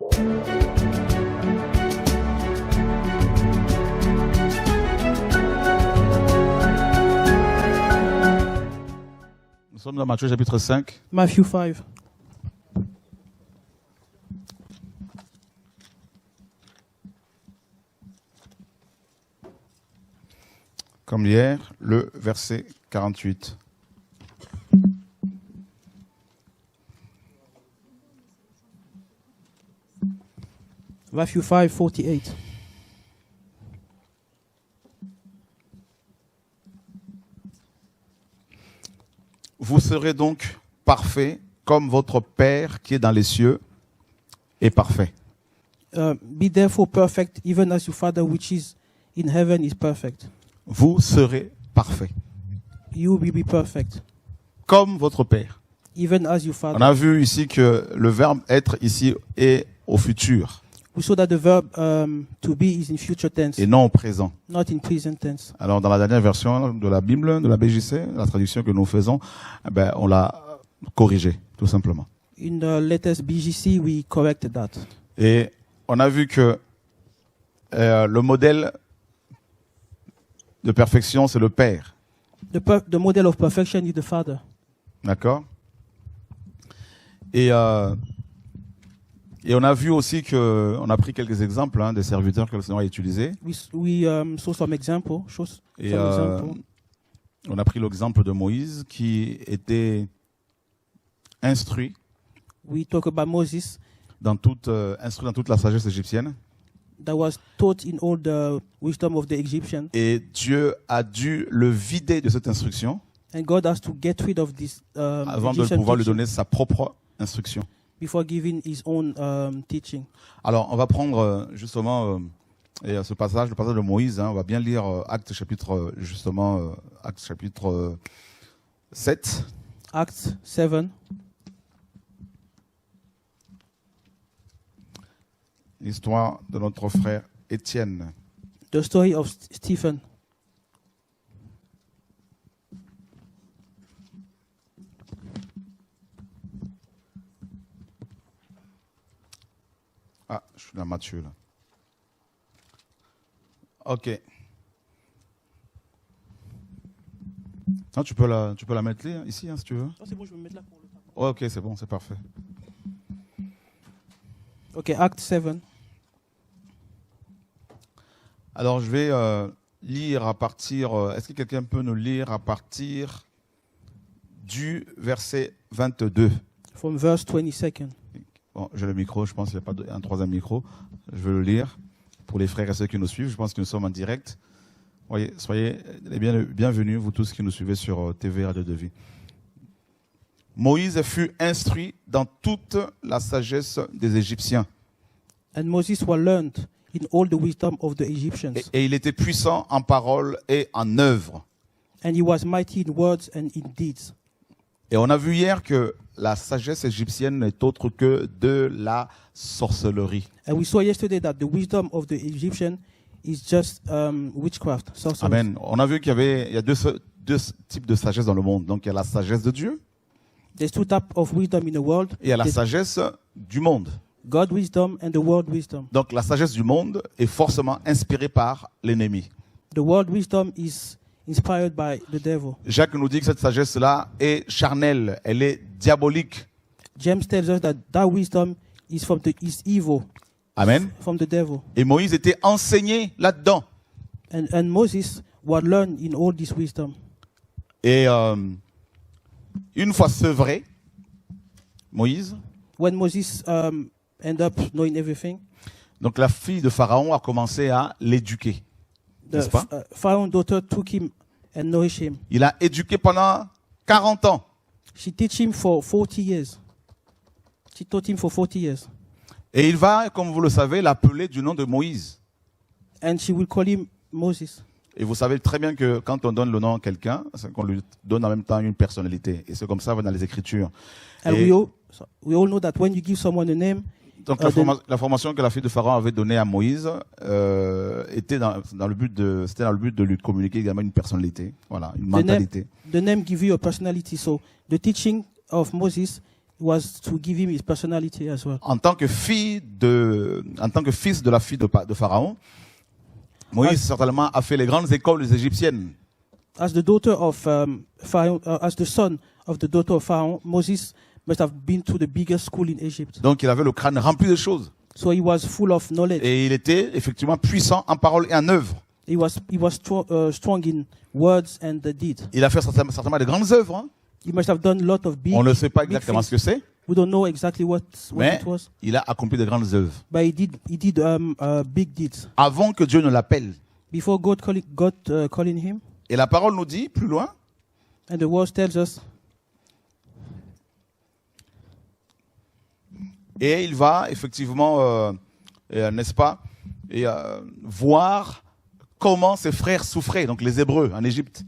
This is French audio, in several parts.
Nous sommes dans Matthieu chapitre 5. Matthew 5. Comme hier, le verset 48. Matthew 5, 48. Vous serez donc parfaits comme votre Père qui est dans les cieux est parfait. Be therefore perfect, even as your Father which is in heaven is perfect. Vous serez parfaits You will be perfect, comme votre Père. even as your Father. On a vu ici que le verbe être ici est au futur We saw that the verb to be is in future tense, et non au présent. not in present tense. Alors dans la dernière version de la Bible, de la BJC, la traduction que nous faisons, on l'a corrigé tout simplement. In the latest BGC, we corrected that. Et on a vu que le modèle de perfection, c'est le Père. The model of perfection is the Father. D'accord? Et on a vu aussi que, on a pris quelques exemples des serviteurs que le Seigneur a utilisés. We saw some example. Et on a pris l'exemple de Moïse qui était instruit We talk about Moses instruit dans toute la sagesse égyptienne. that was taught in all the wisdom of the Egyptian. Et Dieu a dû le vider de cette instruction And God has to get rid of this avant de Egyptian pouvoir lui teaching donner sa propre instruction. before giving his own teaching. Alors, on va prendre justement ce passage, le passage de Moïse. On va bien lire Actes chapitre 7. Acts 7. L'histoire de notre frère Étienne. The story of Stephen. Ah, je suis dans Matthieu là. Ok. Non, tu peux la mettre là, ici, si tu veux. Oh, c'est bon, je vais me mettre là pour le temps. Oh, ok, c'est bon, c'est parfait. Okay, Acts 7. Alors, je vais lire à partir... Est-ce que quelqu'un peut nous lire à partir du verset 22? From verse 22nd. Bon, j'ai le micro, je pense qu'il n'y a pas un troisième micro. Je vais le lire pour les frères et ceux qui nous suivent. Je pense que nous sommes en direct. Soyez les bienvenus, vous tous qui nous suivez sur TV Radio de Vie. Moïse fut instruit dans toute la sagesse des Égyptiens. And Moses was learned in all the wisdom of the Egyptians. Et il était puissant en parole et en œuvre. And he was mighty in words and in deeds. Et on a vu hier que la sagesse égyptienne n'est autre que de la sorcellerie. And we saw yesterday that the wisdom of the Egyptian is just witchcraft, sorcery. Amen. On a vu qu'il y a deux types de sagesse dans le monde. Donc il y a la sagesse de Dieu There's two types of wisdom in the world. et il y a la There's sagesse du monde. God wisdom and the world wisdom. Donc la sagesse du monde est forcément inspirée par l'ennemi. The world wisdom is inspired by the devil. Jacques nous dit que cette sagesse-là est charnelle, elle est diabolique. James tells us that that wisdom is is evil, Amen. from the devil. Et Moïse était enseigné là-dedans. And Moses was learned in all this wisdom. Et une fois sevré, Moïse, When Moses ended up knowing everything, donc la fille de Pharaon a commencé à l'éduquer. the N'est-ce pas? Pharaoh's daughter took him and nourished him. Il a éduqué pendant 40 ans. She taught him for 40 years. She taught him for 40 years. Et il va, comme vous le savez, l'appeler du nom de Moïse. And she will call him Moses. Et vous savez très bien que quand on donne le nom à quelqu'un, c'est qu'on lui donne en même temps une personnalité. Et c'est comme ça dans les Écritures. And Et we all know that when you give someone a name, donc la formation que la fille de Pharaon avait donnée à Moïse était dans le but de lui communiquer également une personnalité, voilà, une mentalité. the name gives you a personality. So the teaching of Moses was to give him his personality as well. En tant que fils de la fille de Pharaon, Moïse certainement a fait les grandes écoles égyptiennes. As the daughter of Pharaoh, as the son of the daughter of Pharaoh, Moses must have been to the biggest school in Egypt. Donc il avait le crâne rempli de choses. So he was full of knowledge. Et il était effectivement puissant en parole et en œuvre. He was strong in words and the deed. Il a fait certainement de grandes œuvres. Hein. He must have done a lot of big. On ne sait pas big exactement things. ce que c'est, We don't know exactly what mais it was, il a accompli de grandes œuvres. but he did big deeds Avant que Dieu ne l'appelle. before God calling him. Et la parole nous dit, plus loin, And the word tells us, et il va effectivement, n'est-ce pas, voir comment ses frères souffraient, donc les Hébreux en Égypte.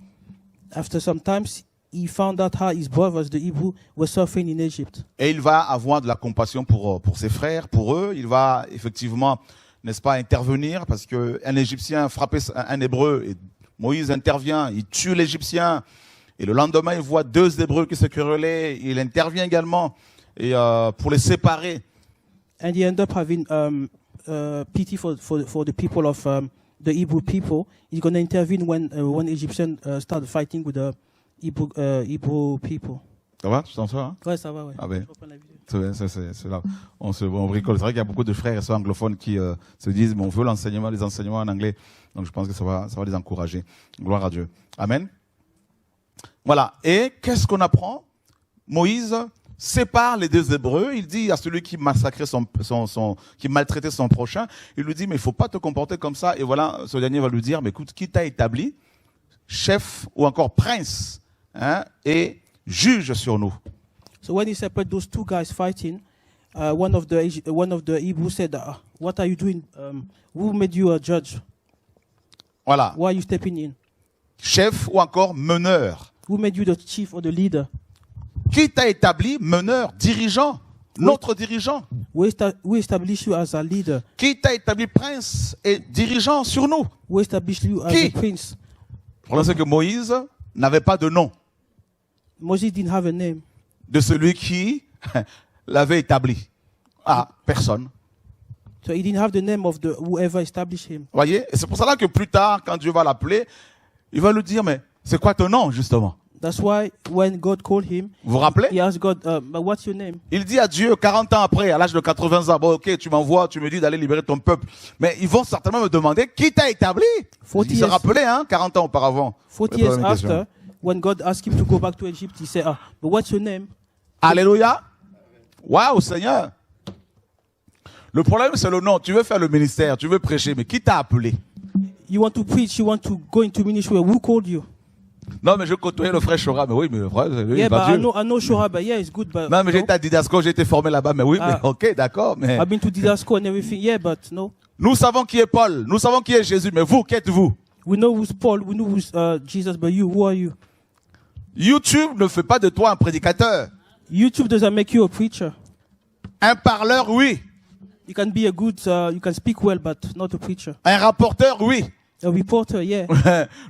after some time, he found out how his brothers, the Hebrew, were suffering in Egypt. Et il va avoir de la compassion pour ses frères, pour eux. Il va effectivement, n'est-ce pas, intervenir parce qu'un Égyptien frappait un Hébreu et Moïse intervient, il tue l'Égyptien. Et le lendemain, il voit deux Hébreux qui se querellaient. Il intervient également et, pour les séparer. And he ended up having pity for the people of the Hebrew people. He's going to intervene when Egyptians started fighting with the Hebrew people. Ça va, tu t'en sors, hein? Ouais, ça va, ouais. Ah ben. Je reprends la vidéo. C'est là. On bricole. C'est vrai qu'il y a beaucoup de frères et sœurs anglophones qui se disent, mais on veut les enseignements en anglais. Donc je pense que ça va les encourager. Gloire à Dieu. Amen. Voilà. Et qu'est-ce qu'on apprend? Moïse sépare les deux Hébreux. Il dit à celui qui massacrait qui maltraitait son prochain, il lui dit, mais il faut pas te comporter comme ça. Et voilà, ce dernier va lui dire, mais écoute, qui t'a établi chef ou encore prince, hein, et juge sur nous? So when he separated those two guys fighting, one of the Hebrews said, "What are you doing? Who made you a judge? Voilà. Why are you stepping in? Chef ou encore meneur. Who made you the chief or the leader? Qui t'a établi meneur, dirigeant, notre dirigeant? We establish you as a leader. Qui t'a établi prince et dirigeant sur nous? We establish you as Qui? a prince." Le problème, c'est que Moïse n'avait pas de nom Moses didn't have a name. de celui qui l'avait établi. Ah, personne. So he didn't have the name of whoever established him. Voyez? Et c'est pour cela que plus tard, quand Dieu va l'appeler, il va lui dire, mais c'est quoi ton nom, justement? That's why when God called him, Vous vous rappelez? he asked God, "But what's your name?" Il dit à Dieu, 40 ans après, à l'âge de 80 ans, bon, ok, tu m'envoies, tu me dis d'aller libérer ton peuple. Mais ils vont certainement me demander, qui t'a établi? 40 Il se years. rappelait, hein, 40 ans auparavant. 40 C'est pas years la même question. after, when God asked him to go back to Egypt, he said, "But what's your name?" Alléluia. Waouh, Seigneur. Le problème, c'est le nom. Tu veux faire le ministère, tu veux prêcher, mais qui t'a appelé? You want to preach, you want to go into ministry. Who called you? Non, mais je côtoyais le frère Chora, mais oui, mais le frère, lui, Yeah, il but va I Dieu. know Shora, but yeah, it's good, but Non, mais no. j'étais à Didasco, j'ai été formé là-bas, mais oui, Ah. mais ok, d'accord, mais I've been to Didasco and everything. Yeah, but no. nous savons qui est Paul, nous savons qui est Jésus, mais vous, qui êtes-vous? We know who's Paul, we know who's Jesus, but you, who are you? YouTube ne fait pas de toi un prédicateur. YouTube doesn't make you a preacher. Un parleur, oui. You can be a good, you can speak well, but not a preacher. Un rapporteur, oui. A reporter, yeah.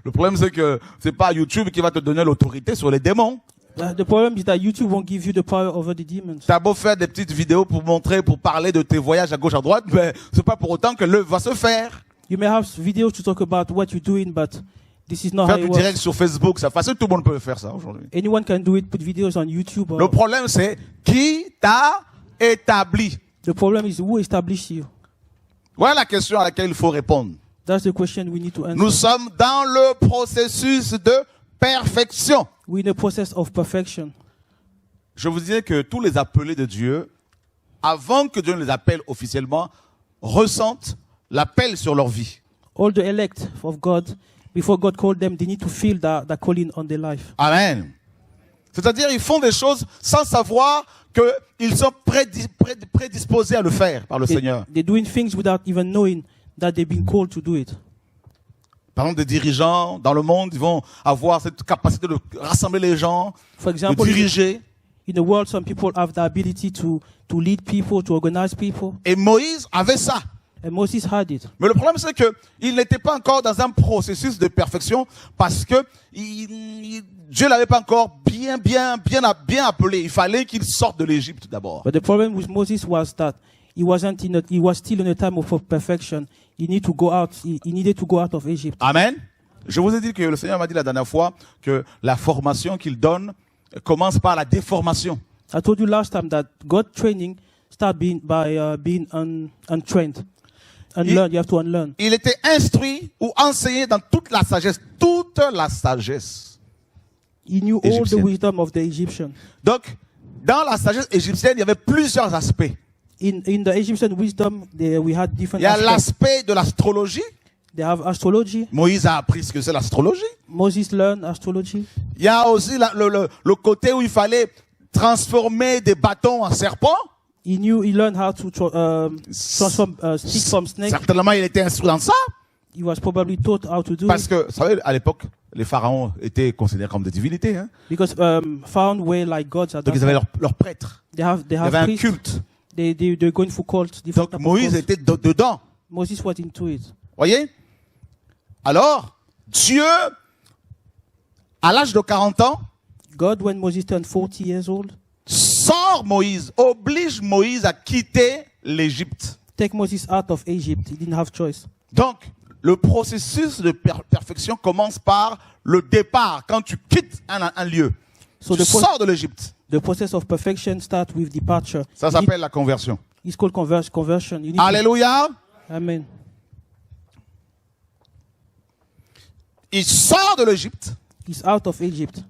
Le problème, c'est que c'est pas YouTube qui va te donner l'autorité sur les démons. The problem is that YouTube won't give you the power over the demons. T'as beau faire des petites vidéos pour montrer, pour parler de tes voyages à gauche, à droite, mais c'est pas pour autant que l'œuvre va se faire. You may have videos to talk about what you're doing, but this is not how Faire it du works. direct sur Facebook, c'est facile, tout le monde peut faire ça aujourd'hui. Anyone can do it, put videos on YouTube. Le problème, c'est qui t'a établi? The problem is who established you. Voilà la question à laquelle il faut répondre. That's the question we need to answer. Nous sommes dans le processus de perfection. We're in a process of perfection. Je vous disais que tous les appelés de Dieu, avant que Dieu ne les appelle officiellement, ressentent l'appel sur leur vie. All the elect of God, before God called them, they need to feel that calling on their life. Amen. C'est-à-dire, ils font des choses sans savoir qu'ils sont prédisposés à le faire par le Seigneur. They're doing things without even knowing that they've been called to do it. Par exemple, des dirigeants dans le monde, ils vont avoir cette capacité de rassembler les gens, For de example, diriger. in the world, some people have the ability to lead people, to organize people. Et Moïse avait ça. And Moses had it. Mais le problème, c'est qu'il n'était pas encore dans un processus de perfection parce que Dieu l'avait pas encore bien appelé. Il fallait qu'il sorte de l'Égypte d'abord. But the problem with Moses was that he was still in a time of perfection. He needed to go out. He needed to go out of Egypt. Amen. Je vous ai dit que le Seigneur m'a dit la dernière fois que la formation qu'il donne commence par la déformation. I told you last time that God training start being untrained. Unlearn. You have to unlearn. Il était instruit ou enseigné dans toute la sagesse. Toute la sagesse. He knew all the Égyptienne. wisdom of the Egyptian. Donc, dans la sagesse égyptienne, il y avait plusieurs aspects. In the Egyptian wisdom, we had Il different y a aspects. l'aspect de l'astrologie. They have astrology. Moïse a appris ce que c'est l'astrologie. Moses learned astrology. Il y a aussi le côté où il fallait transformer des bâtons en serpents. He learned how to transform stick from snake. Certainement, il était instruit dans ça. He was probably taught how to do Parce it. que, vous savez, à l'époque, les pharaons étaient considérés comme des divinités. Hein. Because found way like gods at Donc, that ils avaient time. leurs prêtres. They have Il y avait un priests. culte. They're going for cults. Different Donc, type of Moïse cults. était dedans. Moses was into it. Voyez? Alors, Dieu, à l'âge de 40 ans, God, when Moses turned 40 years old, sort Moïse, oblige Moïse à quitter l'Égypte. take Moses out of Egypt. He didn't have choice. Donc, le processus de perfection commence par le départ, quand tu quittes un lieu. So Tu sors de l'Égypte. the process of perfection starts with departure. Ça s'appelle la conversion. It's called conversion. You need to- Alléluia. Amen. Il sort de l'Égypte. He's out of Egypt.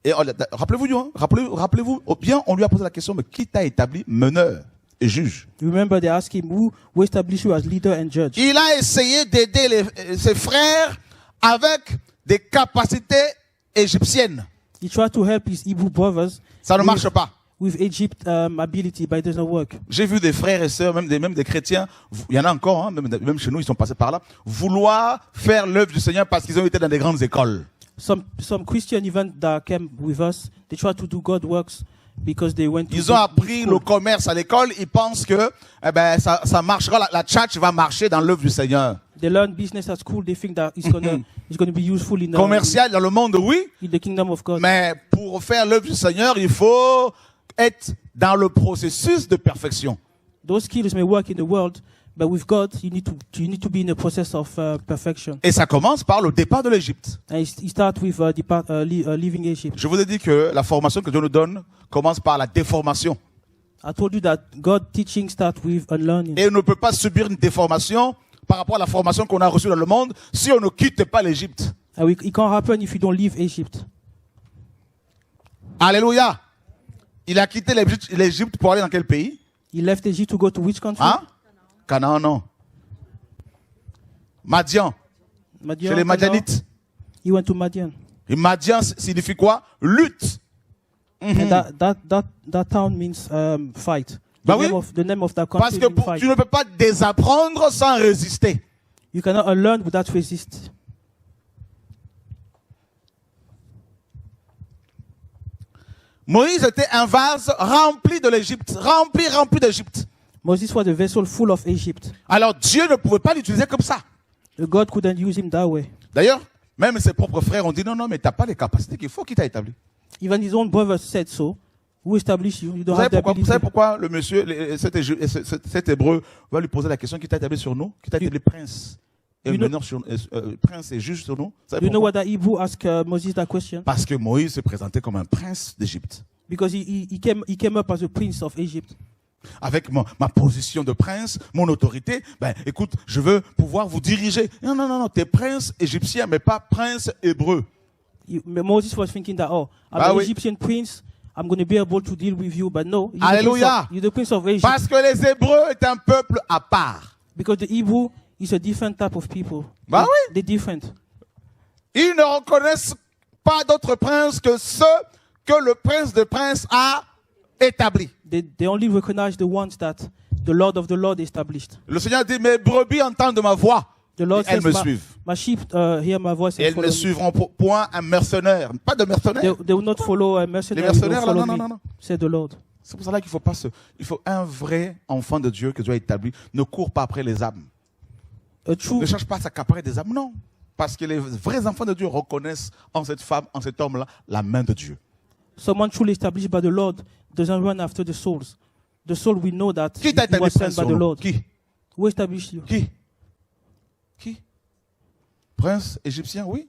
Et rappelez-vous, hein, rappelez-vous bien, on lui a posé la question, mais qui t'a établi meneur et juge? Remember, they asked him, who established you as leader and judge? Il a essayé d'aider ses frères avec des capacités égyptiennes. He tried to help his Hebrew brothers Ça ne marche pas. with Egypt ability, but it doesn't work. J'ai vu des frères et sœurs, même des chrétiens, il y en a encore, hein, même chez nous, ils sont passés par là, vouloir faire l'œuvre du Seigneur parce qu'ils ont été dans des grandes écoles. Some Christian even that came with us, they tried to do God works because they went to Ils ont good appris school. le commerce à l'école, ils pensent que ça marchera, la church va marcher dans l'œuvre du Seigneur. They learn business at school. They think that it's gonna be useful in Commercial dans le monde, oui, in the kingdom of God. mais pour faire l'œuvre du Seigneur, il faut être dans le processus de perfection. Those skills may work in the world, but with God, you need to be in the process of perfection. Et ça commence par le départ de l'Égypte. And it starts with leaving Egypt. Je vous ai dit que la formation que Dieu nous donne commence par la déformation. I told you that God teaching starts with unlearning. Et on ne peut pas subir une déformation par rapport à la formation qu'on a reçue dans le monde si on ne quitte pas l'Égypte. And it can't happen if you don't leave Egypt. Alléluia. Il a quitté l'Égypte pour aller dans quel pays? He left Egypt to go to which country? Hein? Canaan, non. Madian, Madian, chez les Canaan. Madianites. He went to Madian. Et Madian signifie quoi? Lutte. And that town means fight. Bah oui. The name of that Parce country que means fight. tu ne peux pas désapprendre sans résister. You cannot unlearn without resist. Moïse était un vase rempli de l'Égypte, rempli d'Égypte. Moses was a vessel full of Egypt. Alors Dieu ne pouvait pas l'utiliser comme ça. God couldn't use him that way. D'ailleurs, même ses propres frères ont dit non, mais tu n'as pas les capacités qu'il faut, qui t'a établi. Even his own brothers said so. Who established you? You don't have the Vous ability. savez pourquoi le monsieur, cet hébreu, va lui poser la question, qui t'a établi sur nous? Qui t'a établi prince et You know- meneur sur, prince et juge sur nous? Vous savez Do you know pourquoi? what that Hebrew asked Moses that question? Parce que Moïse se présentait comme un prince d'Égypte. Because he came up as a prince of Egypt. Avec ma position de prince, mon autorité, ben écoute, je veux pouvoir vous diriger. Non, t'es prince égyptien, mais pas prince hébreu. Moses was thinking that, I'm Ah an oui. Egyptian prince. I'm going to be able to deal with you. But no, Alléluia. you're the prince of Egypt. Parce que les Hébreux est un peuple à part. Because the Hebrew is a different type of people. Bah oui. They're different. Ils ne reconnaissent pas d'autres princes que ceux que le prince de princes a établis. They only recognize the ones that the Lord of the Lord established. Le Seigneur dit, mes brebis entendent ma voix. The Lord Et elles says, me suivent. my sheep hear my voice Et and elles follow ne me. suivront point un mercenaire. Pas de mercenaire. They will not follow a mercenary. Les mercenaires, they will follow non, me, non, non. said the Lord. C'est pour cela qu'il faut pas il faut un vrai enfant de Dieu que Dieu a établi. Ne court pas après les âmes. Ne cherche pas à s'accaparer des âmes, non. Parce que les vrais enfants de Dieu reconnaissent en cette femme, en cet homme-là, la main de Dieu. Someone truly established by the Lord doesn't run after the souls. The soul, we know that Qui t'a he was établi sent prince by sur the nous? Lord. Qui? Who established you? Qui? Prince égyptien, oui.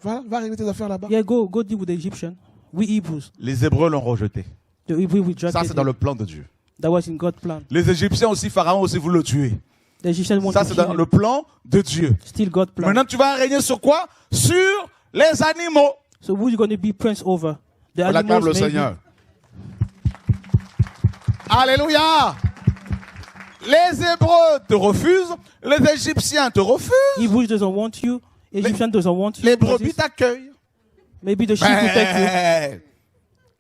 Voilà, va régler tes affaires là-bas. Yeah, go deal with the Egyptian. We Hebrews. Les Hébreux l'ont rejeté. The Hebrew Ça, rejected c'est dans him. le plan de Dieu. That was in God's plan. Les Égyptiens aussi, Pharaon aussi voulaient le tuer. The Egyptian wanted Ça, to c'est kill dans him. le plan de Dieu. Still God's plan. Maintenant, tu vas régner sur quoi? Sur les animaux. So who are you going to be prince over? The On acclame animals, le maybe. Seigneur. Alléluia. Les Hébreux te refusent, les Égyptiens te refusent, Hebrews doesn't want you. Egyptian doesn't want you. les brebis Moses. t'accueillent. Maybe the sheep will take you.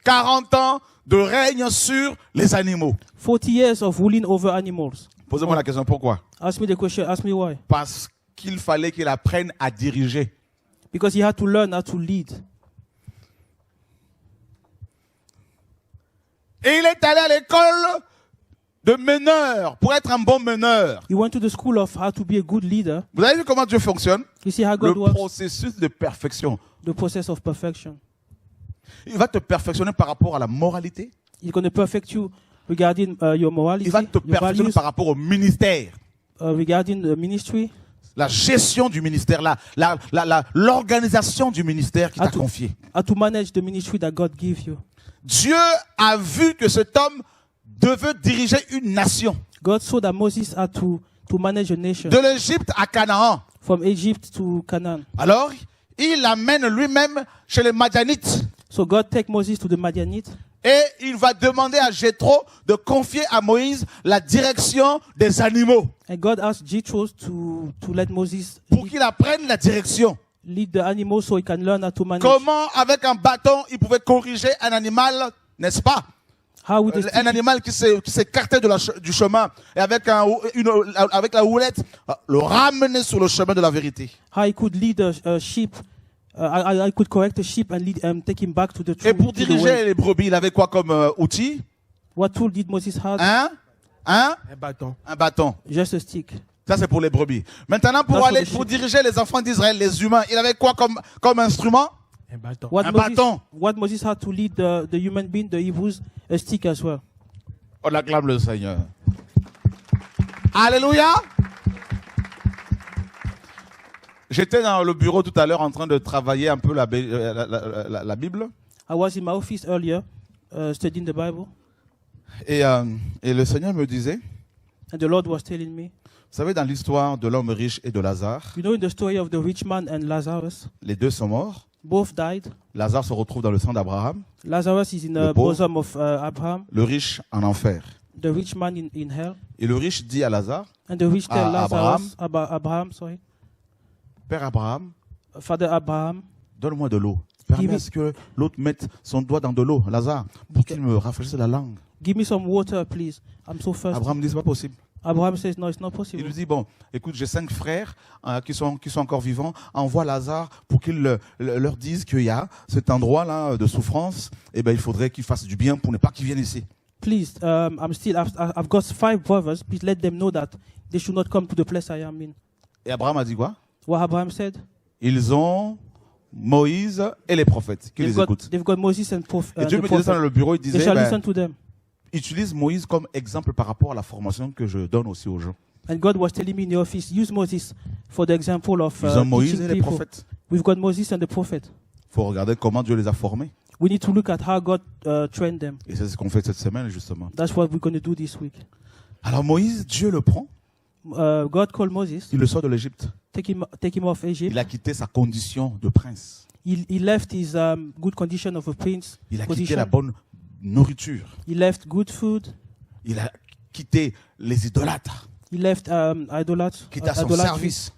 40 ans de règne sur les animaux. 40 years of ruling over animals. Posez-moi la question, pourquoi? Ask me the question. Ask me why. Parce qu'il fallait qu'il apprenne à diriger. Because he had to learn how to lead. Et il est allé à l'école de meneur pour être un bon meneur. He went to the school of how to be a good leader. Vous avez vu comment Dieu fonctionne? You see how Le God works? processus de perfection. The process of perfection. Il va te perfectionner par rapport à la moralité. He's going to perfect you regarding your morality, Il va te your perfectionner values, par rapport au ministère. regarding the ministry, La gestion du ministère, l'organisation du ministère qu'il t'a confié. how to manage the ministry that God gives you. Dieu a vu que cet homme devait diriger une nation. God saw that Moses had to manage a nation De l'Égypte à Canaan. from Egypt to Canaan. Alors, il l'amène lui-même chez les Madianites. So God take Moses to the Madianites, Et il va demander à Jéthro de confier à Moïse la direction des animaux. and God asked Jethro to let Moses Pour qu'il apprenne la direction. lead the animals so he can learn how to manage. Comment, avec un bâton, il pouvait corriger un animal, n'est-ce pas? How with the Un animal qui s'écartait du chemin. Et avec la houlette, le ramener sur le chemin de la vérité. how he could lead a sheep. I could correct a sheep and lead take him back to the Et truth. pour to the way. diriger les brebis, il avait quoi comme outil? What tool did Moses have? Un bâton. bâton. Just a stick. Ça, c'est pour les brebis. Maintenant, pour diriger les enfants d'Israël, les humains, il avait quoi comme instrument? Un bâton. Un bâton. What Moses had to lead the human being, the Hebrews, a stick as well. On acclame le Seigneur. Alléluia. J'étais dans le bureau tout à l'heure en train de travailler un peu la Bible. I was in my office earlier studying the Bible, Et le Seigneur me disait, and the Lord was telling me, vous savez, dans l'histoire de l'homme riche et de Lazare, you know, in the story of the rich man and Lazarus, les deux sont morts. both died. Lazare se retrouve dans le sang d'Abraham, Lazarus is in Le the pauvre. bosom of Abraham, le riche en enfer. the rich man in hell, Et le riche dit à Lazare, and the rich tell Ah, Lazarus, Abraham, sorry, Père Abraham, Father Abraham, donne-moi de l'eau. Permets à ce que l'autre mette son doigt dans de l'eau, Lazare, pour qu'il me rafraîchisse la langue. give me some water, please. I'm so thirsty. Abraham dit, c'est pas possible. Abraham says, no, it's not Il possible. lui dit, bon, écoute, j'ai 5 frères qui sont encore vivants. Envoie Lazare pour qu'ils leur disent qu'il y a cet endroit-là de souffrance. Et ben, il faudrait qu'ils fassent du bien pour ne pas qu'ils viennent ici. Please, I've got 5 brothers. Please let them know that they should not come to the place I am in. Et Abraham a dit quoi? What Abraham said? Ils ont Moïse et les prophètes qui les écoutent. They've got Moses and Et Dieu the me disait ça dans prophet. le bureau, il They disait, shall ben, listen to them. utilise Moïse comme exemple par rapport à la formation que je donne aussi aux gens. And God was telling me in the office, use Moses for the example of Ils ont Moïse teaching et les people. prophètes. We've got Moses and the prophet. Il faut regarder comment Dieu les a formés. We need to look at how God trained them. Et c'est ce qu'on fait cette semaine, justement. That's what we're going to do this week. Alors Moïse, Dieu le prend, God called Moses, il le sort de l'Égypte. take him off Egypt. Il a quitté sa condition de prince. He left his good condition of a prince Il a quitté position. la bonne nourriture. He left good food. Il a quitté les idolâtres He left idolatry qui étaient à son service.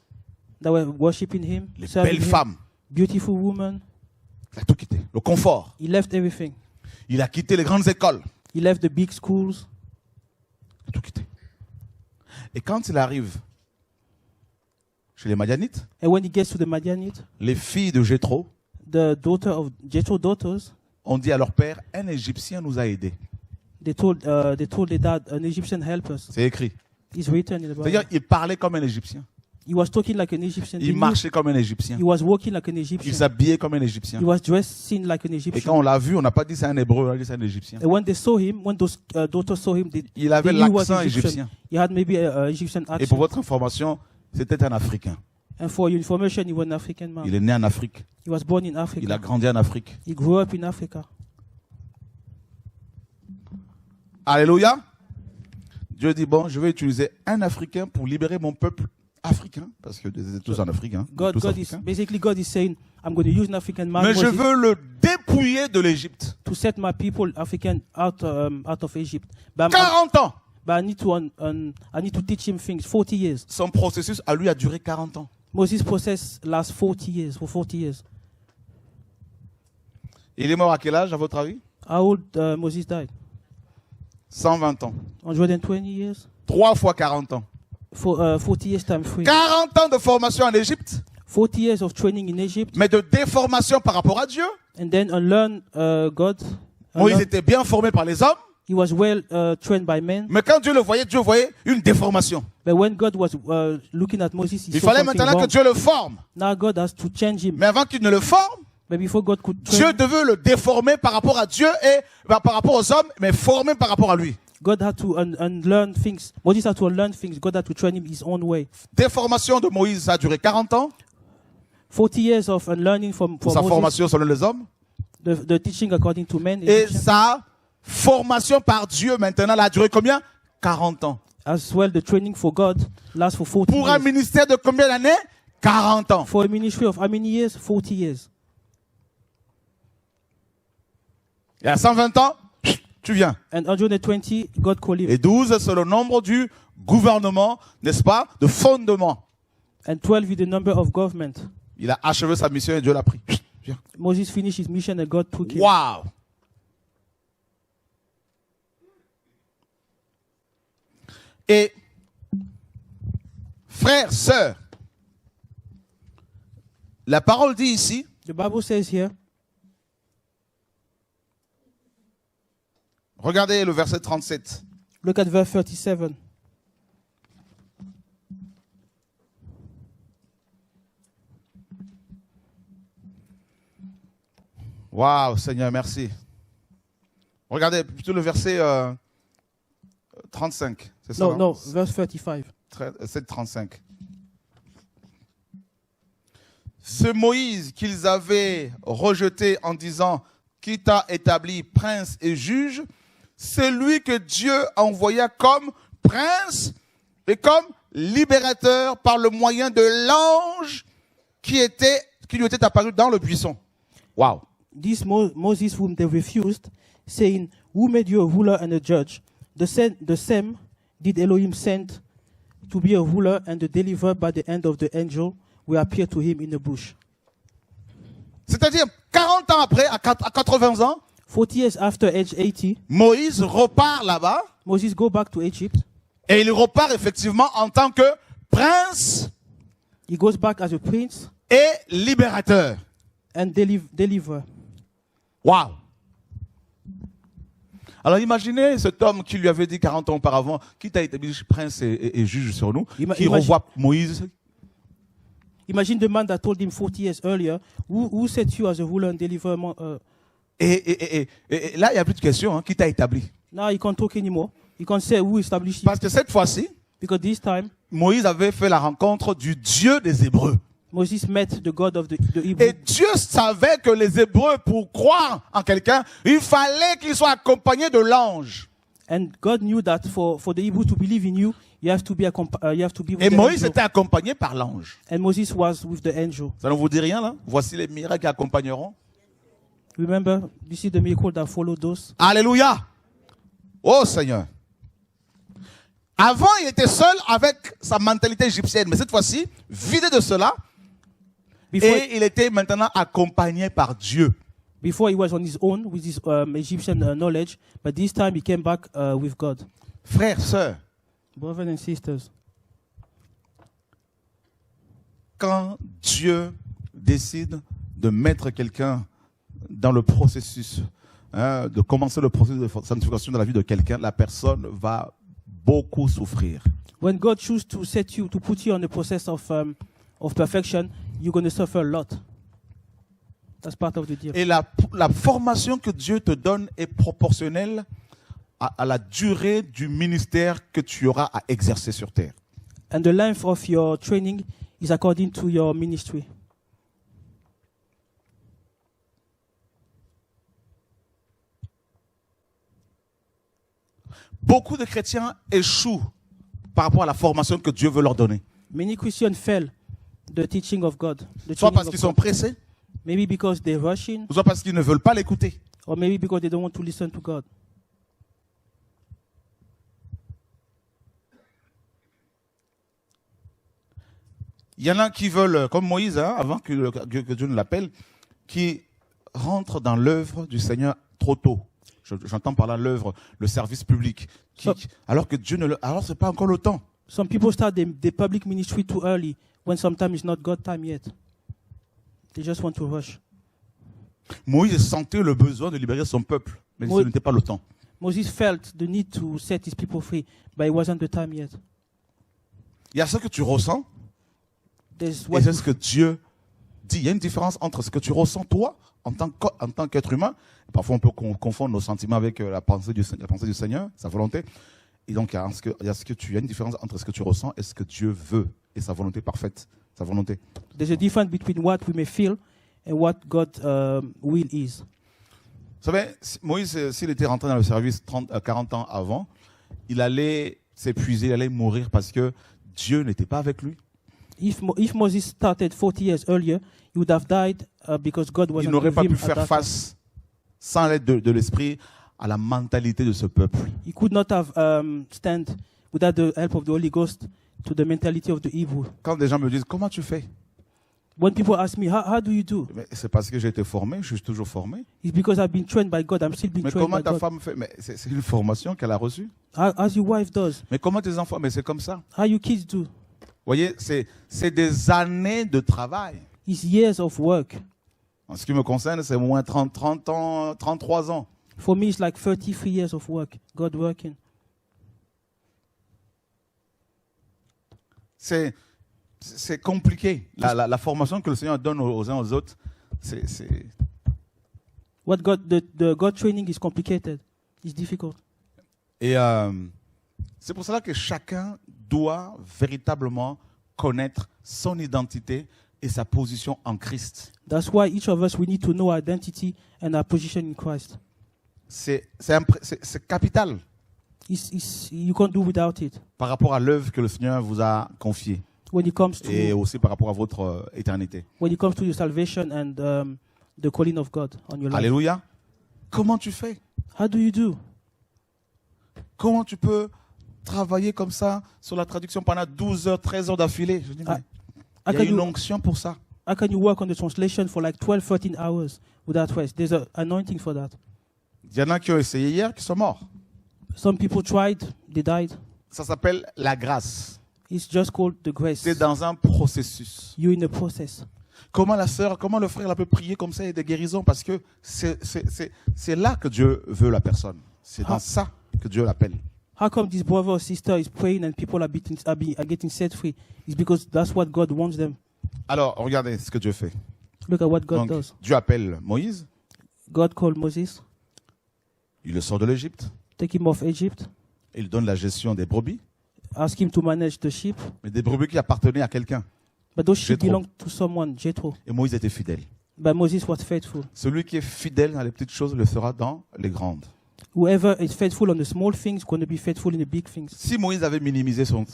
that were worshiping him, Les serving belles him, femmes. beautiful women. Il a tout quitté. Le confort. He left everything. Il a quitté les grandes écoles. He left the big schools. Il a tout quitté. Et quand il arrive chez les Madianites, And when he gets to the Madianites, les filles de Jéthro the daughter of Jethro's daughters, ont dit à leur père, un Égyptien nous a aidés. They told their dad, an Egyptian help us. C'est écrit. It's written in the Bible. C'est-à-dire, il parlait comme un Égyptien. He was talking like an Egyptian. Il marchait comme un Égyptien. He was walking like an Il Egyptian. s'habillait comme un Égyptien. He was dressing like an Et Egyptian. quand on l'a vu, on n'a pas dit c'est un Hébreu, on a dit c'est un Égyptien. And when they saw him, when those daughters saw him, Il avait they knew he was l'accent Egyptian. égyptien. He had maybe an Egyptian Et pour accent. votre information, c'était un Africain. And for your information, he was an African man. Il est né en Afrique. He was born in Il a Africa. grandi en Afrique. He grew up in Africa. Alléluia. Dieu dit, bon, je vais utiliser un Africain pour libérer mon peuple africain. Parce que vous êtes tous en Afrique. Hein, God is saying, I'm going to use an African man mais je Moses, veux le dépouiller de l'Égypte. to set my people, African, out of Egypt. But 40 ans. I need to teach him things. 40 years. Son processus à lui a duré 40 ans. Moses' process lasts 40 years. For 40 years. Il est mort à quel âge, à votre avis? How old Moses died? 120 ans. 120 years. 3 fois 40 ans. For 40 years times 3. 40 ans de formation en Égypte, 40 years of training in Egypt, mais de déformation par rapport à Dieu. and then unlearn God. Moïse était bien formé par les hommes, He was well trained by men. mais quand Dieu le voyait, Dieu voyait une déformation. But when God was looking at Moses, he Il saw fallait something maintenant que wrong. Dieu le forme. Now God has to change him. Mais avant qu'il ne le forme, But before God could Dieu train, devait le déformer par rapport à Dieu et par rapport aux hommes, mais former par rapport à lui. God had to unlearn things. Moses had to unlearn things. God had to train him his own way. Déformation de Moïse, ça a duré 40 ans. 40 years of unlearning for Pour sa Moses, formation selon les hommes. the teaching according to men, Et Egyptian, sa formation par Dieu, maintenant, elle a duré combien? 40 ans. as well the training for God lasts for 40 Pour un years. ministère de combien d'années? 40 ans. For a ministry of how many years? 40 years. Et à 120 ans, tu viens. And 120, God called him. Et 12, c'est le nombre du gouvernement, n'est-ce pas? De fondement. And 12 is the number of government. Il a achevé sa mission et Dieu l'a pris. Viens. Moses finished his mission and God took him. Waouh! Et, frères, sœurs, la parole dit ici, The Bible says here, regardez le verset 37. look at verse 37. Waouh, Seigneur, merci. Regardez plutôt le verset 35. C'est ça? No, verse 35. 7,35. Ce Moïse qu'ils avaient rejeté en disant qui t'a établi prince et juge, c'est lui que Dieu envoya comme prince et comme libérateur par le moyen de l'ange qui lui était apparu dans le buisson. Waouh! This Moses whom they refused, saying, who made you a ruler and a judge? The same did Elohim send to be a ruler and a deliverer by the hand of the angel who appeared to him in the bush. C'est-à-dire, 40 ans après, à 80 ans, 40 years after age 80, Moïse repart là-bas Moses go back to Egypt. et il repart effectivement en tant que prince He goes back as a prince et libérateur. and deliverer. Waouh! Alors imaginez cet homme qui lui avait dit 40 ans auparavant, qui t'a établi prince et juge sur nous, qui revoit Moïse. Imagine the man that told him 40 years earlier, who set you as a ruler and deliverer. Et là, il n'y a plus de question, hein, qui t'a établi. Now he can't talk anymore. He can't say who established you. Parce que cette fois-ci, Because this time, Moïse avait fait la rencontre du Dieu des Hébreux. Moses met the God of the Hebrew. Et Dieu savait que les Hébreux, pour croire en quelqu'un, il fallait qu'ils soient accompagnés de l'ange. And God knew that for the Hebrew to believe in you, you have to be with Et the Moïse angel. était accompagné par l'ange. And Moses was with the angel. Ça ne vous dit rien là? Voici les miracles qui accompagneront. Remember, this is the miracle that followed those. Alléluia. Oh Seigneur. Avant, il était seul avec sa mentalité égyptienne. Mais cette fois-ci, vidé de cela, et il était maintenant accompagné par Dieu. Before he was on his own with his Egyptian knowledge, but this time he came back with God. Frères, sœurs, Brothers and sisters, quand Dieu décide de mettre quelqu'un dans le processus de commencer le processus de sanctification dans la vie de quelqu'un, la personne va beaucoup souffrir. When God chooses to set you, to put you on the process of perfection, you're going to suffer a lot. That's part of the deal. Et la formation que Dieu te donne est proportionnelle à la durée du ministère que tu auras à exercer sur terre. And the length of your training is according to your ministry. Beaucoup de chrétiens échouent par rapport à la formation que Dieu veut leur donner. Many Christians fail the teaching of God. The Soit training parce of qu'ils sont God. pressés, Maybe because they're rushing, soit parce qu'ils ne veulent pas l'écouter. or maybe because they don't want to listen to God. Il y en a qui veulent, comme Moïse, avant que Dieu ne l'appelle, qui rentrent dans l'œuvre du Seigneur trop tôt. J'entends par là l'œuvre, le service public. Alors que Dieu alors c'est pas encore le temps. Some people start the public ministry too early when sometimes it's not God time yet. They just want to rush. Moïse sentait le besoin de libérer son peuple, mais ce n'était pas le temps. Moses felt the need to set his people free, but it wasn't the time yet. Il y a ce que tu ressens There's et what c'est ce que Dieu dit. Il y a une différence entre ce que tu ressens toi en tant qu'être humain. Parfois on peut confondre nos sentiments avec la pensée du Seigneur, sa volonté. Et donc il y a une différence entre ce que tu ressens et ce que Dieu veut et sa volonté parfaite, sa volonté. there's a difference between what we may feel and what God's will is. Vous savez, Moïse, s'il était rentré dans le service 40 ans avant, il allait s'épuiser, il allait mourir parce que Dieu n'était pas avec lui. If Moses started 40 years earlier, he would have died because God Il wasn't n'aurait with pas him pu at faire that time. face, sans l'aide de l'Esprit, à la mentalité de ce peuple. He could not have stand without the help of the Holy Ghost to the mentality of the Hebrew. Quand des gens me disent, comment tu fais? When people ask me, how do you do? Mais c'est parce que j'ai été formé, je suis toujours formé. It's because I've been trained by God. I'm still being Mais trained comment by ta God. femme fait? Mais c'est une formation qu'elle a reçue. As your wife does. Mais comment tes enfants? Mais c'est comme ça. How your kids do. Vous voyez, c'est des années de travail. It's years of work. En ce qui me concerne, c'est au moins 30 ans, 33 ans. For me, it's like 33 years of work. God working. C'est compliqué. La formation que le Seigneur donne aux uns aux autres, c'est What God the God training is complicated. It's difficult. Et c'est pour cela que chacun doit véritablement connaître son identité et sa position en Christ. That's why each of us we need to know our identity and our position in Christ. C'est capital You can't do without it. par rapport à l'œuvre que le Seigneur vous a confiée When it comes et to aussi par rapport à votre éternité. your salvation and the calling of God on your life. Alléluia. Comment tu fais? How do you do? Comment tu peux travailler comme ça sur la traduction pendant 12 heures, 13 heures d'affilée? Je dis, mais il y a une onction pour ça. How can you work on the translation for like 12, 13 hours without rest? There's an anointing for that. Il y en a qui ont essayé hier qui sont morts. Some people tried, they died. Ça s'appelle la grâce. It's just called the grace. C'est dans un processus. You're in a process. Comment la sœur, comment le frère peut prier comme ça et des guérisons? Parce que c'est là que Dieu veut la personne. C'est dans ça que Dieu l'appelle. How come this brother or sister is praying and people are getting set free? It's because that's what God wants them. Alors, regardez ce que Dieu fait. Look at what God Donc, does. Dieu appelle Moïse, God called Moses, il le sort de l'Égypte, take him off Egypt, il donne la gestion des brebis, ask him to manage the sheep. mais des brebis qui appartenaient à quelqu'un. But those sheep Jethro. belong to someone, Jethro. Et Moïse était fidèle. But Moses was faithful. Celui qui est fidèle dans les petites choses le sera dans les grandes. Whoever is faithful on the small things is going to be faithful in the big things. Si Moïse avait minimisé son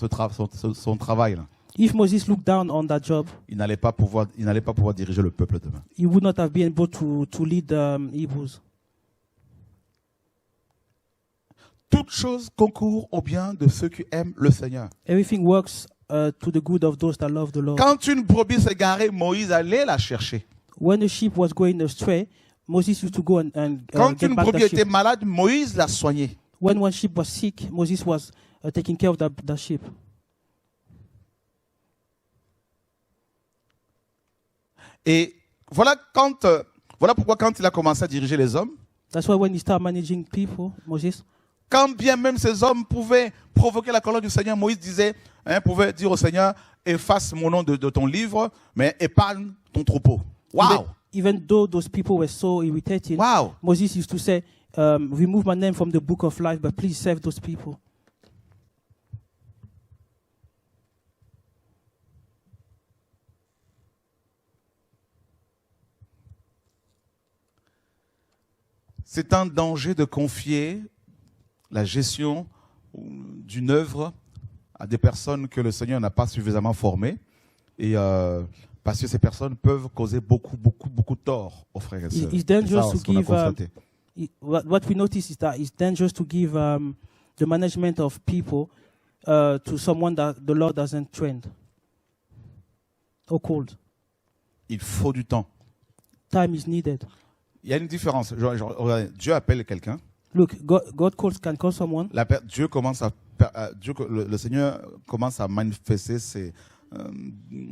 travail, là, If Moses looked down on that job, il n'allait pas pouvoir diriger le peuple demain. he would not have been able to lead Hebrews. Toute chose concourt au bien de ceux qui aiment le Seigneur. Everything works to the good of those that love the Lord. Quand une brebis s'égarait, Moïse allait la chercher. When the sheep was going astray, Moses used to go and Quand get une back brebis the était sheep. malade, Moïse la soignait. When one sheep was sick, Moses was taking care of the sheep. Et voilà pourquoi quand il a commencé à diriger les hommes, That's why when you start managing people, Moses, Quand bien même ces hommes pouvaient provoquer la colère du Seigneur, Moïse disait, pouvait dire au Seigneur, efface mon nom de ton livre, mais épargne ton troupeau. Wow! even though those people were so irritating, Wow! Moses used to say, remove my name from the book of life, but please save those people. C'est un danger de confier la gestion d'une œuvre à des personnes que le Seigneur n'a pas suffisamment formées. Et parce que ces personnes peuvent causer beaucoup de tort aux frères et sœurs. It's C'est dangerous ça, to ce qu'on a give. constaté. What we notice is that it's dangerous to give the management of people to someone that the Lord doesn't train or called. Il faut du temps. Time is needed. Il y a une différence. Dieu appelle quelqu'un. Look, God can call someone. Dieu commence le Seigneur commence à manifester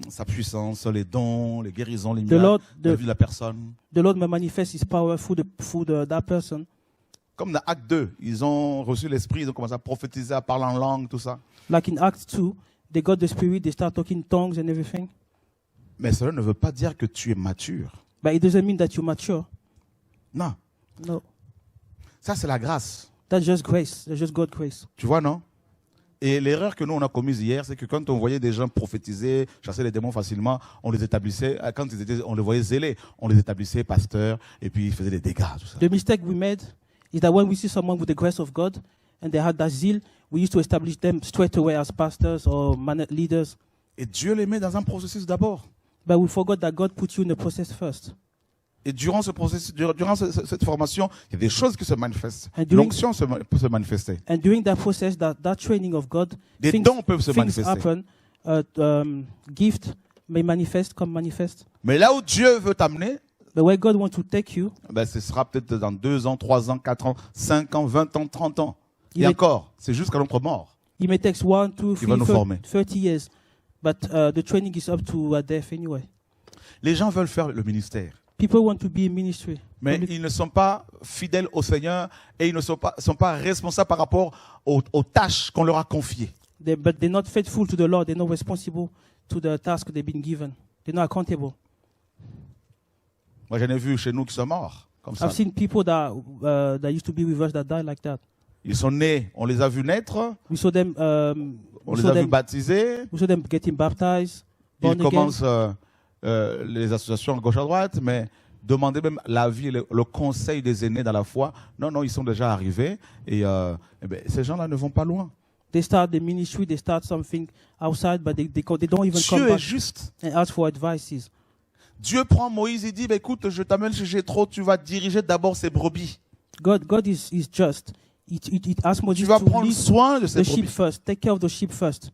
sa puissance, les dons, les guérisons, les miracles dans la vie de la personne. The Lord may manifest His power through that person. Comme dans Acte 2, ils ont reçu l'Esprit, ils ont commencé à prophétiser, à parler en langue, tout ça. Like in Acts 2, they got the Spirit, they start talking tongues and everything. Mais cela ne veut pas dire que tu es mature. But it doesn't mean that you're mature. Non. No. Ça, c'est la grâce. That's just grace. That's just God's grace. Tu vois, non? Et l'erreur que nous, on a commise hier, c'est que quand on voyait des gens prophétiser, chasser les démons facilement, on les établissait, quand on les voyait zélés, on les établissait pasteurs, et puis ils faisaient des dégâts, tout ça. The mistake we made is that when we see someone with the grace of God and they had that zeal, we used to establish them straight away as pastors or leaders. Et Dieu les met dans un processus d'abord. But we forgot that God put you in the process first. Et durant ce processus, durant cette formation, il y a des choses qui se manifestent. And during- L'onction peut se manifester. And during that process, that training of God, Des dons peuvent se things manifester. happen. Gift may come manifest. Mais là où Dieu veut t'amener, But where God wants to take you, ce sera peut-être dans 2 ans, 3 ans, 4 ans, 5 ans, 20 ans, 30 ans. Il Et est- encore, c'est jusqu'à notre mort. it may take 1, 2, Il va 3, nous former. 30 years. But the training is up to death anyway. Les gens veulent faire le ministère. People want to be in ministry. Mais ils ne sont pas fidèles au Seigneur et ils ne sont pas responsables par rapport aux tâches qu'on leur a confiées. But they're not faithful to the Lord. They're not responsible to the task they've been given. They're not accountable. Moi, j'en ai vu chez nous qui sont morts comme ça. I've seen people that used to be with us that died like that. Ils sont nés, on les a vus naître, We saw them. on les a vus baptisés. We saw them getting baptized, Ils born again. commencent les associations à gauche à droite, mais demander même l'avis, le conseil des aînés dans la foi. Non, ils sont déjà arrivés et ces gens-là ne vont pas loin. They start the ministry, they start something outside, but they don't even come Dieu est back juste. and ask for advices. Dieu prend Moïse et dit, écoute, je t'amène chez Jéthro, tu vas diriger d'abord ces brebis. God is just. It asks Moses Tu vas to prendre lead soin de ces the sheep brebis. first. Take care of the sheep first.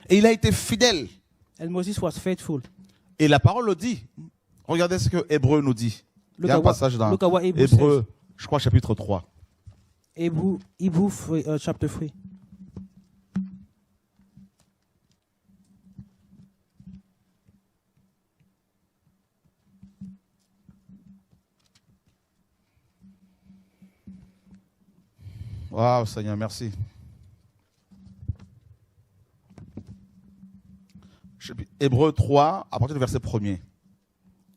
Et il a été fidèle. And Moses was faithful. Et la parole le dit. Regardez ce que Hébreu nous dit. Il y a un passage dans look at what Hebrew Hébreu, je crois, chapitre 3. Hebrew 3, chapter 3. Waouh, Seigneur, merci. Hébreu 3, à partir du verset 1er.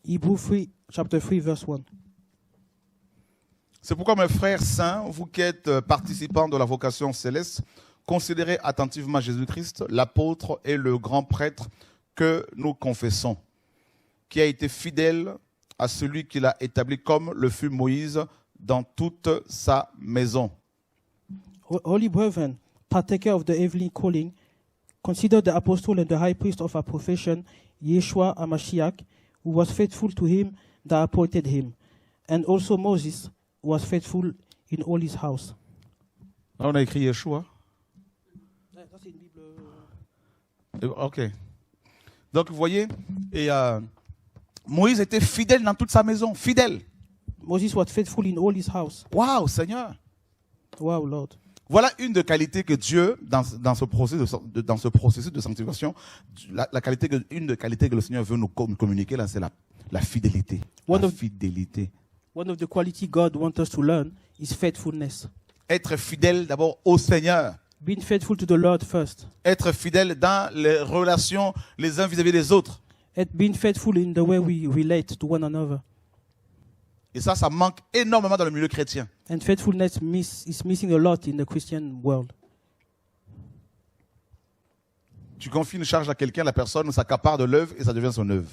Hebrew 3, chapter 3, verse 1. C'est pourquoi, mes frères saints, vous qui êtes participants de la vocation céleste, considérez attentivement Jésus-Christ, l'apôtre et le grand prêtre que nous confessons, qui a été fidèle à celui qui l'a établi comme le fut Moïse dans toute sa maison. Holy brethren, partaker of the heavenly calling, consider the apostle and the high priest of our profession, Yeshua HaMashiach, who was faithful to him that appointed him, and also Moses was faithful in all his house. Là, on a écrit Yeshua. Ok. Donc, vous voyez, et Moïse était fidèle dans toute sa maison, fidèle. Moses was faithful in all his house. Waouh, Seigneur. Wow, Lord. Voilà une des qualités que Dieu, dans ce processus de sanctification, une des qualités que le Seigneur veut nous communiquer, là, c'est la fidélité. Fidélité. One of the quality God wants us to learn is faithfulness. Être fidèle d'abord au Seigneur. Being faithful to the Lord first. Être fidèle dans les relations les uns vis-à-vis des autres. And being faithful in the way we relate to one another. Et ça manque énormément dans le milieu chrétien. And faithfulness is missing a lot in the Christian world. Tu confies une charge à quelqu'un, la personne s'accapare de l'œuvre et ça devient son œuvre.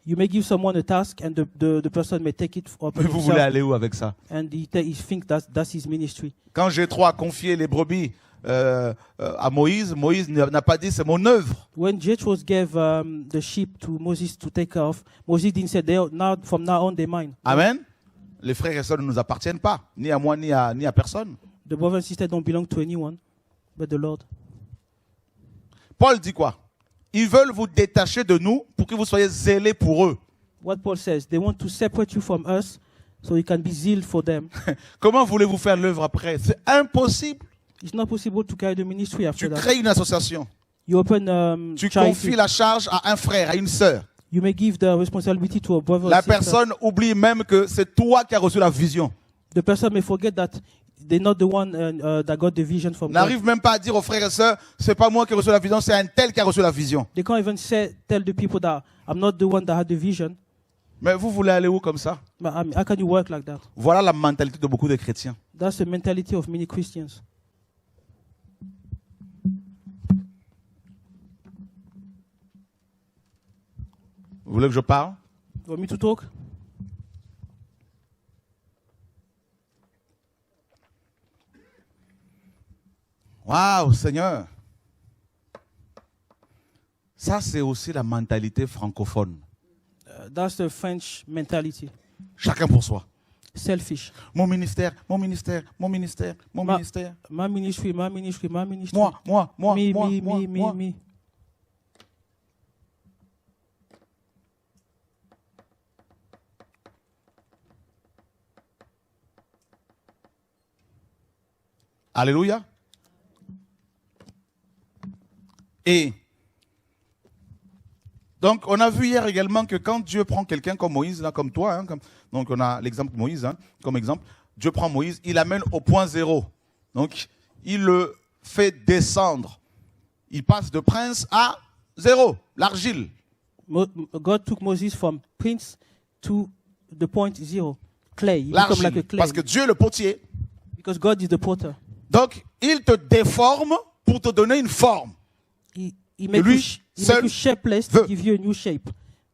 You may give someone a task and the person may take it upon Mais vous voulez himself aller où avec ça? and he think that's his ministry. Quand Jéthro a confié les brebis à Moïse, Moïse n'a pas dit c'est mon œuvre. When Jethro gave the sheep to Moses to take care of, Moses didn't say, from now on, they're mine. Amen. Les frères et sœurs ne nous appartiennent pas, ni à moi, ni à personne. The brothers and sisters don't belong to anyone but the Lord. Paul dit quoi? Ils veulent vous détacher de nous pour que vous soyez zélés pour eux. What Paul says, they want to separate you from us so you can be zealed for them. Comment voulez-vous faire l'œuvre après? C'est impossible. It's not possible to carry the ministry after Tu that. crées une association. You open Tu charity. confies la charge à un frère, à une sœur. You may give the responsibility to a brother or La sister. personne oublie même que c'est toi qui as reçu la vision. The person may forget that they're not the one that got the vision from God. N'arrive même pas à dire aux frères et sœurs, c'est pas moi qui ai reçu la vision, c'est un tel qui a reçu la vision. They can't even tell the people that I'm not the one that had the vision. Mais vous voulez aller où comme ça? But I mean, how can you work like that? Voilà la mentalité de beaucoup de chrétiens. That's the mentality of many Christians. Vous voulez que je parle? You want me to talk? Waouh, Seigneur. Ça, c'est aussi la mentalité francophone. That's the French mentality. Chacun pour soi. Selfish. Mon ministère, mon ministère, mon ministère, mon Ma- ministère. My ministry, my ministry, my ministry. Moi, me, moi, me, moi, me, moi. me, me. Alléluia. Et donc, on a vu hier également que quand Dieu prend quelqu'un comme Moïse, là, comme toi, donc on a l'exemple de Moïse comme exemple, Dieu prend Moïse, il l'amène au point zéro. Donc, il le fait descendre. Il passe de prince à zéro, l'argile. God took Moses from prince to the point zero. Clay. He become like a clay. Parce que Dieu est le potier. Because God is the potter. Donc, il te déforme pour te donner une forme. He make lui you seul shapeless veut. to give you a new shape.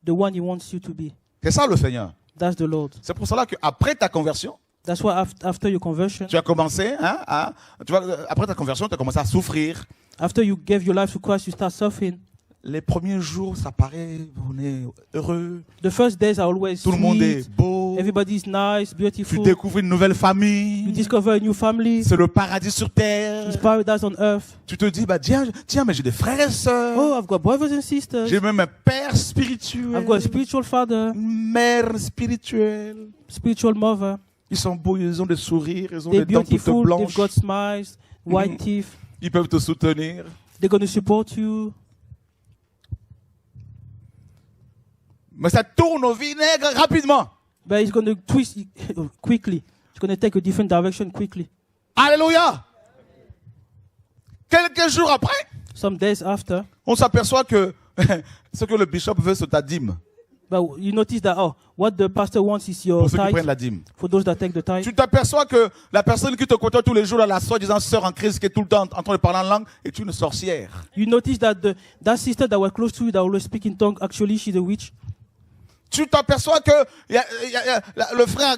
The one he wants you to be. C'est ça le Seigneur. That's the Lord. C'est pour cela qu'après ta conversion, That's why after your conversion, tu as commencé, après ta conversion, tu as commencé à souffrir. after you gave your life to Christ, you start suffering. Les premiers jours, ça paraît, on est heureux. The first days are always Tout le monde est sweet. beau. Everybody's nice, Tu beautiful. découvres une nouvelle You famille. discover a new family. C'est le paradis sur terre. It's paradise on earth. Tu te dis, bah, tiens, mais j'ai des frères et sœurs. Oh, I've got brothers and sisters. J'ai même un père spirituel. I've got a spiritual father, Une mère spirituelle. spiritual mother. Ils sont beaux, ils ont des sourires, ils ont They're des dents toutes beautiful. They've blanches. got smiles, white teeth. Ils peuvent te soutenir. They're going to support you. Mais ça tourne au vinaigre rapidement. But it's going to twist quickly. It's going to take a different direction quickly. Alléluia. Quelques jours après, Some days after, on s'aperçoit que ce que le bishop veut, c'est ta dîme. but you notice that, what the pastor wants is your Pour ceux qui tithe. prennent la dîme. For those that take the tithe. Tu t'aperçois que la personne qui te côtoie tous les jours, la soi-disant sœur en crise qui est tout le temps en train de parler en langue, est une sorcière. You notice that that sister that were close to you that always speak in tongue, actually she's a witch. Tu t'aperçois que le frère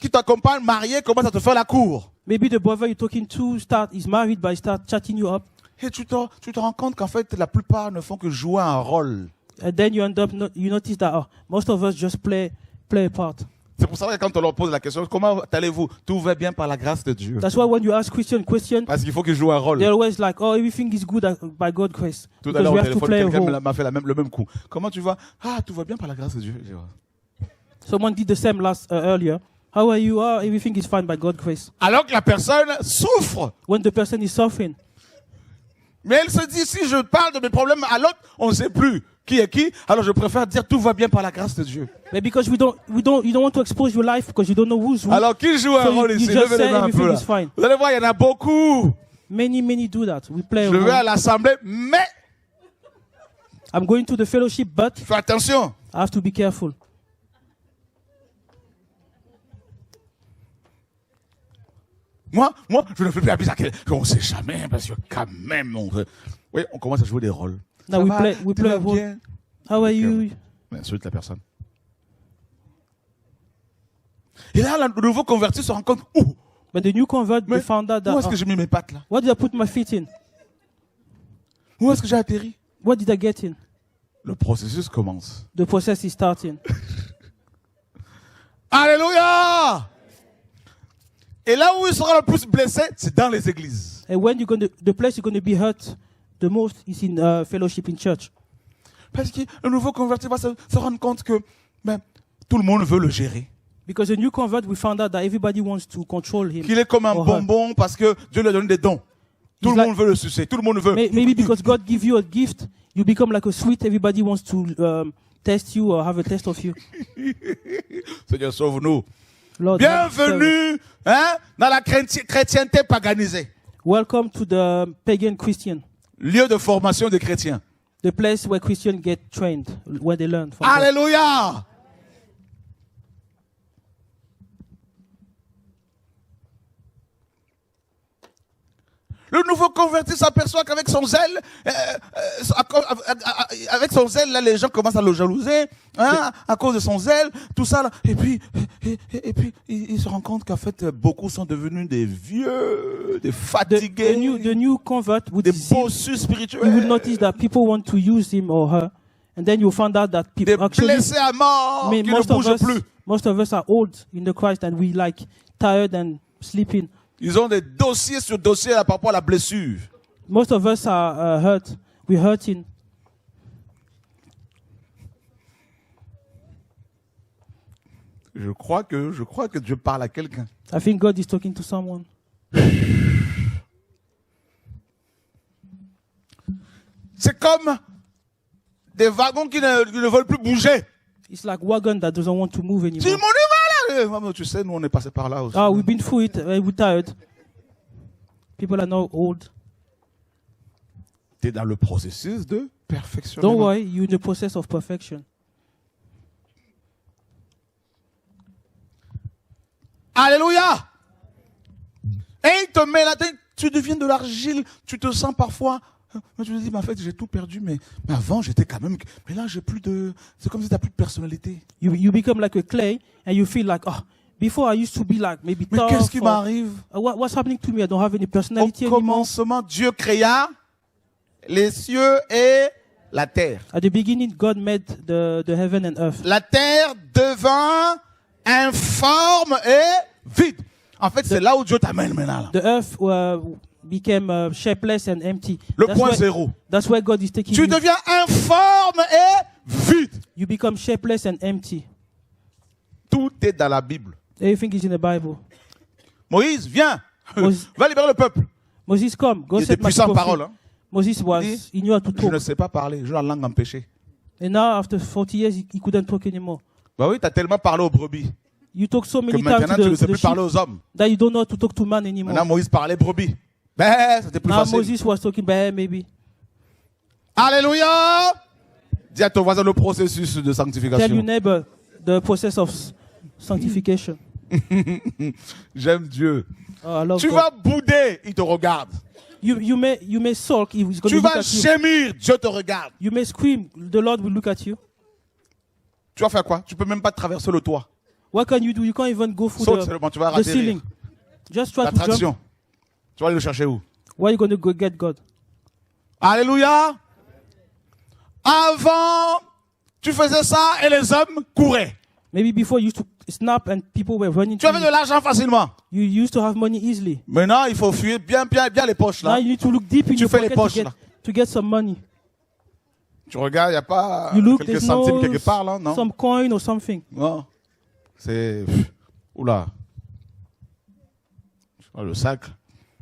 qui t'accompagne, marié, commence à te faire la cour. Maybe the brother you're talking to is married, but he start chatting you up. Et tu te rends compte qu'en fait, la plupart ne font que jouer un rôle. And then you you notice that most of us just play a part. C'est pour ça que quand on leur pose la question, comment allez-vous? Tout va bien par la grâce de Dieu. That's why when you ask Christian question, Parce qu'il faut qu'ils jouent un rôle. they're always like, oh, everything is good by God's grace. Tout à Because l'heure we au have to téléphone, play a quelqu'un role. m'a fait le même coup. Comment tu vas? Ah, tout va bien par la grâce de Dieu. Someone did the same earlier. How are you? Oh, everything is fine by God's grace. Alors que la personne souffre. When the person is suffering. Mais elle se dit, si je parle de mes problèmes à l'autre, on ne sait plus qui est qui. Alors je préfère dire tout va bien par la grâce de Dieu. But because you don't want to expose your life because you don't know who's who. Alors qui joue un So rôle you ici? just Levez les say mains un peu everything là. is fine. Vous allez voir, il y en a beaucoup. Many do that. We play a Je vais à role. l'assemblée, mais I'm going to the fellowship, but fais attention. I have to be careful. Moi, je ne fais plus la bise à quelqu'un. On ne sait jamais, parce que quand même, on commence à jouer des rôles. Now Ça we va? play Tout va a role. bien? How are you? Mais celui de la personne. Et là, le nouveau converti se rend compte, But the new convert, mais they found out that, où est-ce que j'ai mis mes pattes là? what did I put my feet in? Où est-ce que j'ai atterri? What did I get in? Le processus commence. The process is starting. Alléluia! Et là où il sera le plus blessé, c'est dans les églises. And when the place you're going to be hurt the most is in fellowship in church. Parce que le nouveau converti va se rendre compte que tout le monde veut le gérer. Because the new convert, we found out that everybody wants to control him. Qu'il est comme un or her. bonbon parce que Dieu lui a donné des dons. Tout It's le like- monde veut le sucer. Tout le monde veut. Maybe because God give you a gift, you become like a sweet. Everybody wants to test you or have a test of you. Seigneur, sauve-nous. Lord, Bienvenue dans la chrétienté paganisée. welcome to the pagan Christian, Lieu de formation des chrétiens. the place where Christians get trained, where they learn from God. Alléluia! Le nouveau converti s'aperçoit qu'avec son zèle, là, les gens commencent à le jalouser, à cause de son zèle, tout ça. Là. Et puis, il se rend compte qu'en fait, beaucoup sont devenus des vieux, des fatigués, The new convert would des see, bossus you will spirituels, notice that people want to use him or her, and then you find out that des people actually, blessés à mort, qui ne bougent plus. most of us are old in the Christ and we like tired and sleeping. Ils ont des dossiers sur dossiers par rapport à la blessure. Most of us are hurt. We're hurting. Je crois que Dieu parle à quelqu'un. I think God is talking to someone. C'est comme des wagons qui ne veulent plus bouger. It's like wagon that doesn't want to move Tout le anymore. monde y va là. Maman, tu sais, nous on est passé par là aussi. Ah, we've been through it. We're tired. People are now old. Tu es dans le processus de perfection. Don't worry, you're in the process of perfection. Alléluia. Et il te met là, tu deviens de l'argile, tu te sens parfois. Tu te dis, mais en fait, j'ai tout perdu, mais avant, j'étais quand même. Mais là, j'ai plus de. C'est comme si tu n'as plus de personnalité. You become like a clay and you feel like, oh, before I used to be like maybe Mais tough. qu'est-ce qui or- m'arrive? What's happening to me? I don't have any Au personality anymore. commencement, Dieu créa les cieux et la terre. At the beginning, God made the heaven and earth. La terre devint informe et vide. En fait, c'est là où Dieu t'amène maintenant. Là. The earth became shapeless and empty. Le point zéro. That's where God is taking Tu you. deviens informe et vide. You become shapeless and empty. Tout est dans la Bible. Everything is in the Bible. Moïse, viens. Moses- Va libérer le peuple. Moses, come. God Il était set my puissant en people free. parole. Hein. Moses was, Dit, he knew how to Je ne talk. sais pas parler. J'ai la langue empêchée. And now, after 40 years, he couldn't talk anymore. Bah oui, tu as tellement parlé aux brebis You talk so que many times maintenant to tu ne the sais plus sheep parler aux hommes. that you don't know how to talk to man anymore. Maintenant, Moïse parlait brebis. Ben, c'était plus Now facile. Moses was talking bad, maybe. Alléluia. Dis à ton voisin le processus de Tell your sanctification. neighbor the process of sanctification. J'aime Dieu. Oh, I love Tu God. vas bouder, il te regarde. You may sulk, he's going Tu to look vas at you. gémir, Dieu te regarde. You may scream, the Lord will look at you. Tu vas faire quoi? Tu peux même pas traverser le toit. What can you do? You can't even go through Saute seulement, tu vas the rater ceiling. Just try to l'attraction. jump. Tu vas aller le chercher où? Where are you going to go get God? Alléluia. Avant, tu faisais ça et les hommes couraient. Maybe before you used to snap and people were running Tu to avais you. de l'argent facilement. You used to have money easily. Maintenant, il faut fuir bien les poches Now là. you need to look deep in Tu your fais les pocket poches, là. to get some money. Tu regardes, il n'y a pas You look, quelques there's centimes no quelque part là, non? some coin or something. Non. C'est Oula. Oh, le sac.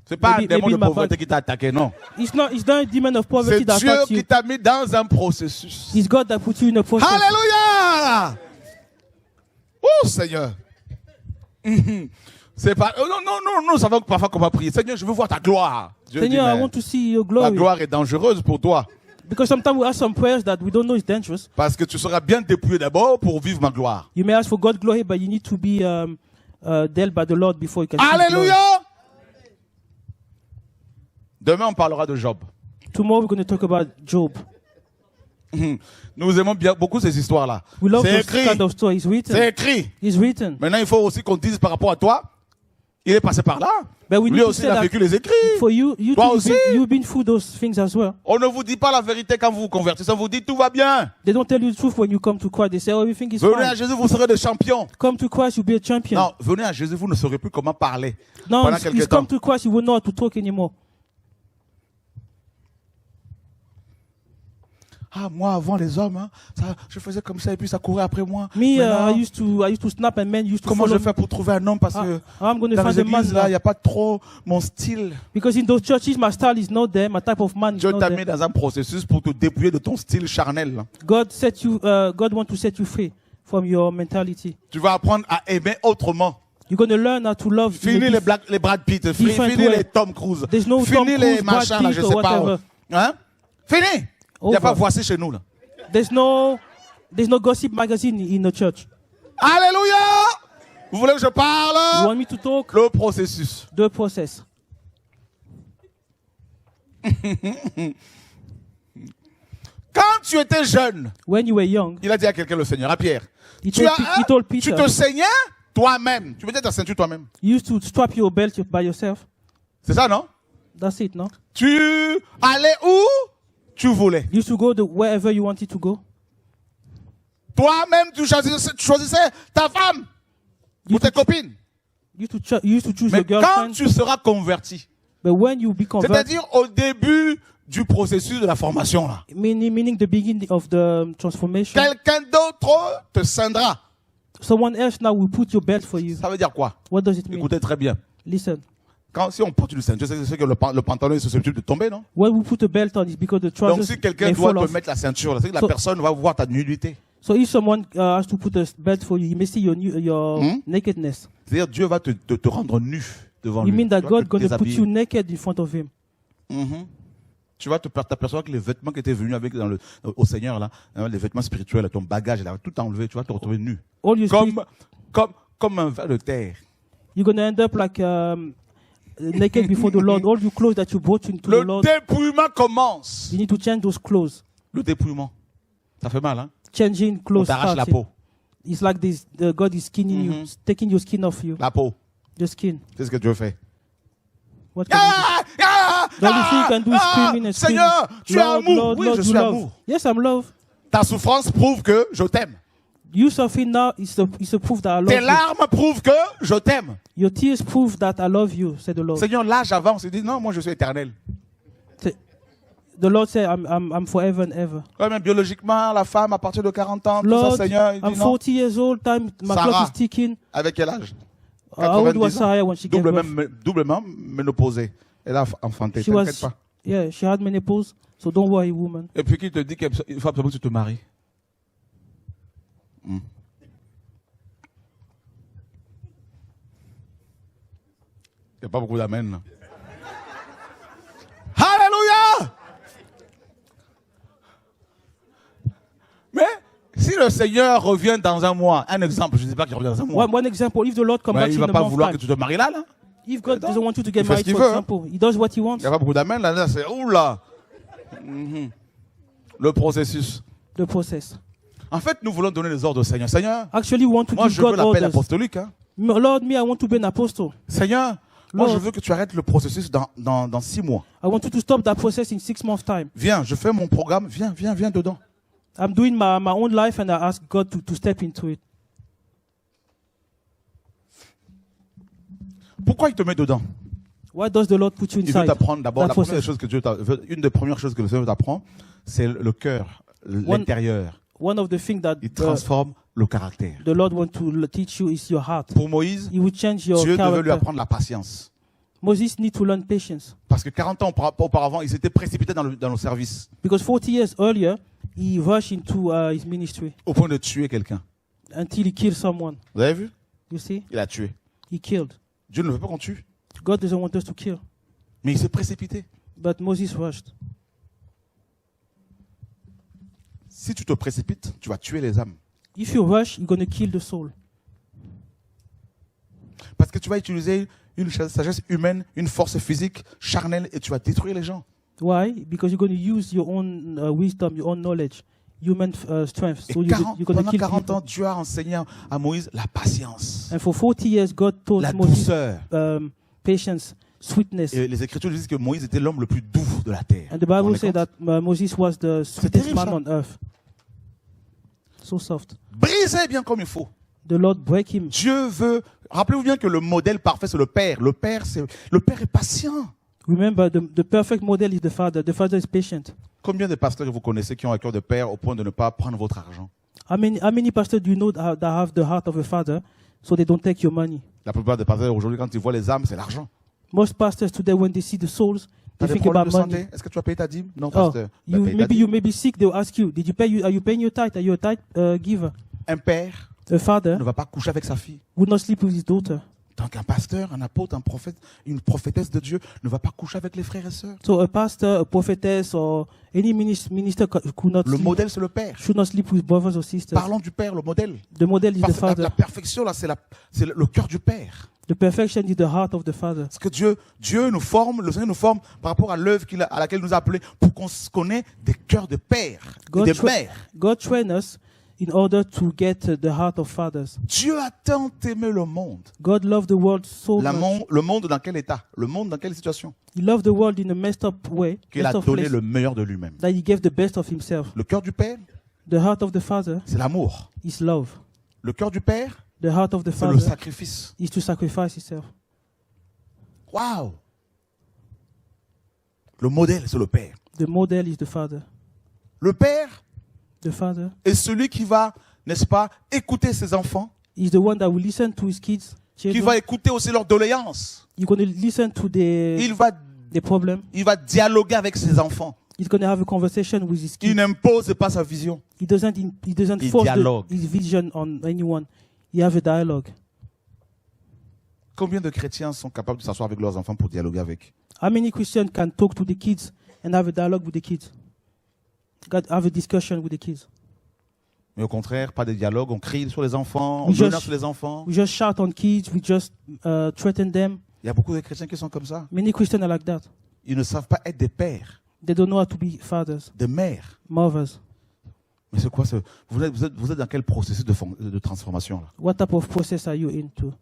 C'est pas un démon de pauvreté qui t'a attaqué, non. It's not a demon of poverty C'est that Dieu attacked you. qui t'a mis dans un processus. It's God that put you in a process. Alléluia! Oh Seigneur. C'est pas. Oh, non, nous savons parfois comment prier. Seigneur, je veux voir ta gloire. Dieu Seigneur, dit, I mais want to see your la glory. gloire est dangereuse pour toi. Because sometimes we ask some prayers that we don't know is dangerous. Parce que tu seras bien dépouillé d'abord pour vivre ma gloire. You may ask for God's glory, but you need to be dealt by the Lord before you can see His glory. Alléluia! Demain, on parlera de Job. Tomorrow we're going to talk about Job. Nous aimons bien beaucoup ces histoires-là. We love C'est those écrit. kind of stories. It's written. C'est écrit. It's written. Maintenant, il faut aussi qu'on dise par rapport à toi, il est passé par là. But we Lui need to aussi, say il a that vécu les écrits. for you Toi too, aussi. you've been through those things as well. On ne vous dit pas la vérité quand vous vous convertissez. On vous dit tout va bien. They don't tell you the truth when you come to Christ. They say, oh, everything is Venez à fine. Jésus, vous serez des champions. Come to Christ, you'll be a champion. Non, venez à Jésus, vous ne saurez plus comment parler. No, pendant it's quelques temps. come to Christ, you will not to talk anymore. Ah, moi, avant les hommes, hein, ça, je faisais comme ça et puis ça courait après moi. Me, Maintenant, I used to snap and men used to comment follow je fais pour trouver un homme parce que I'm going to dans find les a man églises, là, il now. n'y a pas trop mon style. Because in those churches, my style is not there. My type of man is Dieu not t'a there. mis dans un processus pour te dépouiller de ton style charnel. Là. God want to set you free from your mentality. Tu vas apprendre à aimer autrement. You're going to learn how to love. in a Fini diff- les Brad Pitt, different fini way. les Tom Cruise, There's no Tom fini les Cruise, Brad machins, là, Pitt je or sais pas. whatever. Hein? Fini. Il n'y a Over. pas voici chez nous. Là. There's no gossip magazine in the church. Alléluia! Vous voulez que je You parle? want me to talk? Le processus. The process. Quand tu étais jeune, When you were young, il a dit à quelqu'un, le Seigneur, à Pierre, he tu told Peter, te saignais toi-même. Tu mettais ta ceinture toi-même. you used to strap your belt by yourself. C'est ça, non? That's it, no? Tu allais où tu voulais. You used to go wherever you wanted to go. Toi-même, tu choisissais ta femme ou tes copines. You used to choose Mais your quand girlfriend. tu seras converti, But when you be converted, c'est-à-dire au début du processus de la formation, là, meaning the beginning of the transformation, quelqu'un d'autre te scindra. someone else now will put your belt for you. Ça veut dire quoi? What does it mean? Écoutez très bien. Listen. Si on porte une ceinture, c'est que le pantalon est susceptible de tomber, non? When we put a belt on, it's because the Donc trousers si quelqu'un may doit fall te off. mettre la ceinture, là, c'est que la So- personne va voir ta nudité. So if someone has to put a belt for you, he may see your nakedness. C'est-à-dire Dieu va te rendre nu devant You lui. mean that Tu vas God te going to put déshabiller. you naked in front of him? Tu vas t'apercevoir que les vêtements qui étaient venus avec au Seigneur, là, hein, les vêtements spirituels, ton bagage, là, tout enlevé, tu vas te retrouver nu. All your spirit, Comme un ver de terre. you're going to end up like naked before the Lord. All your clothes that you brought into the Le Lord, dépouillement commence. you need to change those clothes. Le dépouillement. Ça fait mal, hein? Changing On clothes. t'arrache la starting. peau. It's like this. God is skinning you, taking your skin off you. La peau. The skin. C'est ce que Dieu fait. What can you do? The only thing you can do is screaming and screaming. Seigneur, tu es Lord, amour. Lord, Oui, Lord, je you suis love. amour. Yes, I'm love. Ta souffrance prouve que je t'aime. You suffering now is a proof that I love Tes you. larmes prouvent que je t'aime. Your tears prove that I love you, said the Lord. Seigneur, l'âge avance. Il dit, non, moi je suis éternel. The Lord said, I'm forever and ever. Ouais, mais biologiquement, la femme, à partir de 40 ans, tout Lord, ça, Seigneur, il I'm dit non. 40 years old, my Sarah. clock is ticking. Avec quel âge? How old was 90 ans. Sarah when she gave birth? Doublement ménopausée. Elle a enfanté, She t'inquiète was, pas. yeah, she had menopause, so don't worry, woman. Et puis qui te dit qu'il faut absolument que tu te maries? Il n'y a pas beaucoup d'amen. là. Alléluia! Mais si le Seigneur revient dans un mois, un exemple, je ne dis pas qu'il revient dans un mois, One example, if the Lord comes mais back il in ne va a pas month's vouloir time, que tu te maries là. if God doesn't want you to get Il fait ce married, qu'il for veut, hein. example, he does what he wants, Il n'y a pas beaucoup d'amen là, c'est oula. Le processus. the process. En fait, nous voulons donner les ordres au Seigneur. Seigneur, Actually, we want to moi give je veux God l'appel orders. apostolique. Hein. Lord, me, I want to be an apostle. Seigneur, moi Lord. je veux que tu arrêtes le processus dans 6 mois. I want you to stop that process in 6 months' time. Viens, je fais mon programme, viens dedans. I'm doing my own life and I ask God to step into it. Pourquoi il te met dedans? Why does the Lord put you Il veut inside? t'apprendre d'abord, that la première process? chose que une des premières choses que le Seigneur t'apprend, c'est le cœur, l'intérieur. One of the things that Il transforme le caractère. the Lord want to teach you is your heart. Pour Moïse, He will change your Dieu devait lui character. apprendre la patience. Moses need to learn patience. Parce que 40 ans auparavant, il s'était précipité dans le service, Because 40 years earlier, he rushed into his ministry au point de tuer quelqu'un. until he killed someone. Vous avez vu? You see? Il a tué. He killed. Dieu ne veut pas qu'on tue, God doesn't want us to kill. mais il s'est précipité. But Moses rushed. Si tu te précipites, tu vas tuer les âmes. If you rush, you're going to kill the soul. Parce que tu vas utiliser une sagesse humaine, une force physique, charnelle, et tu vas détruire les gens. Why? Because you're going to use your own wisdom, your own knowledge, human strength. Et So you're going to pendant kill 40 ans, people. Dieu a enseigné à Moïse la patience, And for 40 years, God taught la Moses douceur. patience, sweetness. Et les Écritures disent que Moïse était l'homme le plus doux de la terre. And the Vous vous Bible rendez says compte? that Moses was the sweetest terrible, man ça. on earth. So soft. Brisez bien comme il faut. The Lord break him. Dieu veut. Rappelez-vous bien que le modèle parfait, c'est le Père. Le Père est patient. Remember, the perfect model is the Father. The Father is patient. Combien de pasteurs vous connaissez qui ont un cœur de père au point de ne pas prendre votre argent? How many pastors do you know that have the heart of a father, so they don't take your money? La plupart des pasteurs aujourd'hui, quand ils voient les âmes, c'est l'argent. Most pastors today, when they see the souls, T'as they des think problèmes about de money. santé? Est-ce que tu as payé ta dîme? Non, Oh, pasteur. Ben, paye ta maybe dîme. you may be sick. They will ask you, are you paying your tithe? Are you a tithe giver? Un père A father ne va pas coucher avec sa fille. would not sleep with his daughter. Donc un pasteur, un apôtre, un prophète, une prophétesse de Dieu ne va pas coucher avec les frères et sœurs. So a pastor, a prophetess, or any minister could not Le sleep, modèle, c'est le Père. should not sleep with brothers or sisters. Parlons du Père, le modèle. The model is the Parce que father. la perfection, là, c'est le cœur du Père. The perfection is the heart of the father. Parce que Dieu nous forme, le Seigneur nous forme par rapport à l'œuvre à laquelle il nous a appelés pour qu'on connaisse des cœurs de père, et de mère. God train us in order to get the heart of fathers. Dieu a tant aimé le monde. God loved the world so much. Le monde dans quel état? Le monde dans quelle situation? He loved the world in a messed up way, Qu'il a messed up donné place, le meilleur de lui-même. that he gave the best of himself. Le cœur du Père, The heart of the father c'est l'amour. is love. Le cœur du Père, The heart of the c'est le father sacrifice. is to sacrifice himself. Waouh! Le modèle, c'est le Père. The model is the father. Le Père The father est celui qui va, n'est-ce pas, écouter ses enfants, is the one that will listen to his kids, qui children. va écouter aussi leurs doléances. You're going to listen to Il the problem. va dialoguer avec ses enfants. He's going to have a conversation with his Il kids. n'impose pas sa vision. He doesn't Il force dialogue. his vision on anyone. He have a dialogue. Combien de chrétiens sont capables de s'asseoir avec leurs enfants pour dialoguer avec? How many Christians can talk to the kids and have a dialogue with the kids? Have a discussion with the kids. Mais au contraire, pas de dialogue, on crie sur les enfants, on We just- menace les enfants. We just shout on kids. We just threaten them. Il y a beaucoup de chrétiens qui sont comme ça. Many Christians are like that. Ils ne savent pas être des pères, They don't know how to be fathers, des mères. mothers. Mais c'est quoi ce... vous êtes dans quel processus de transformation là? What type of process are you into?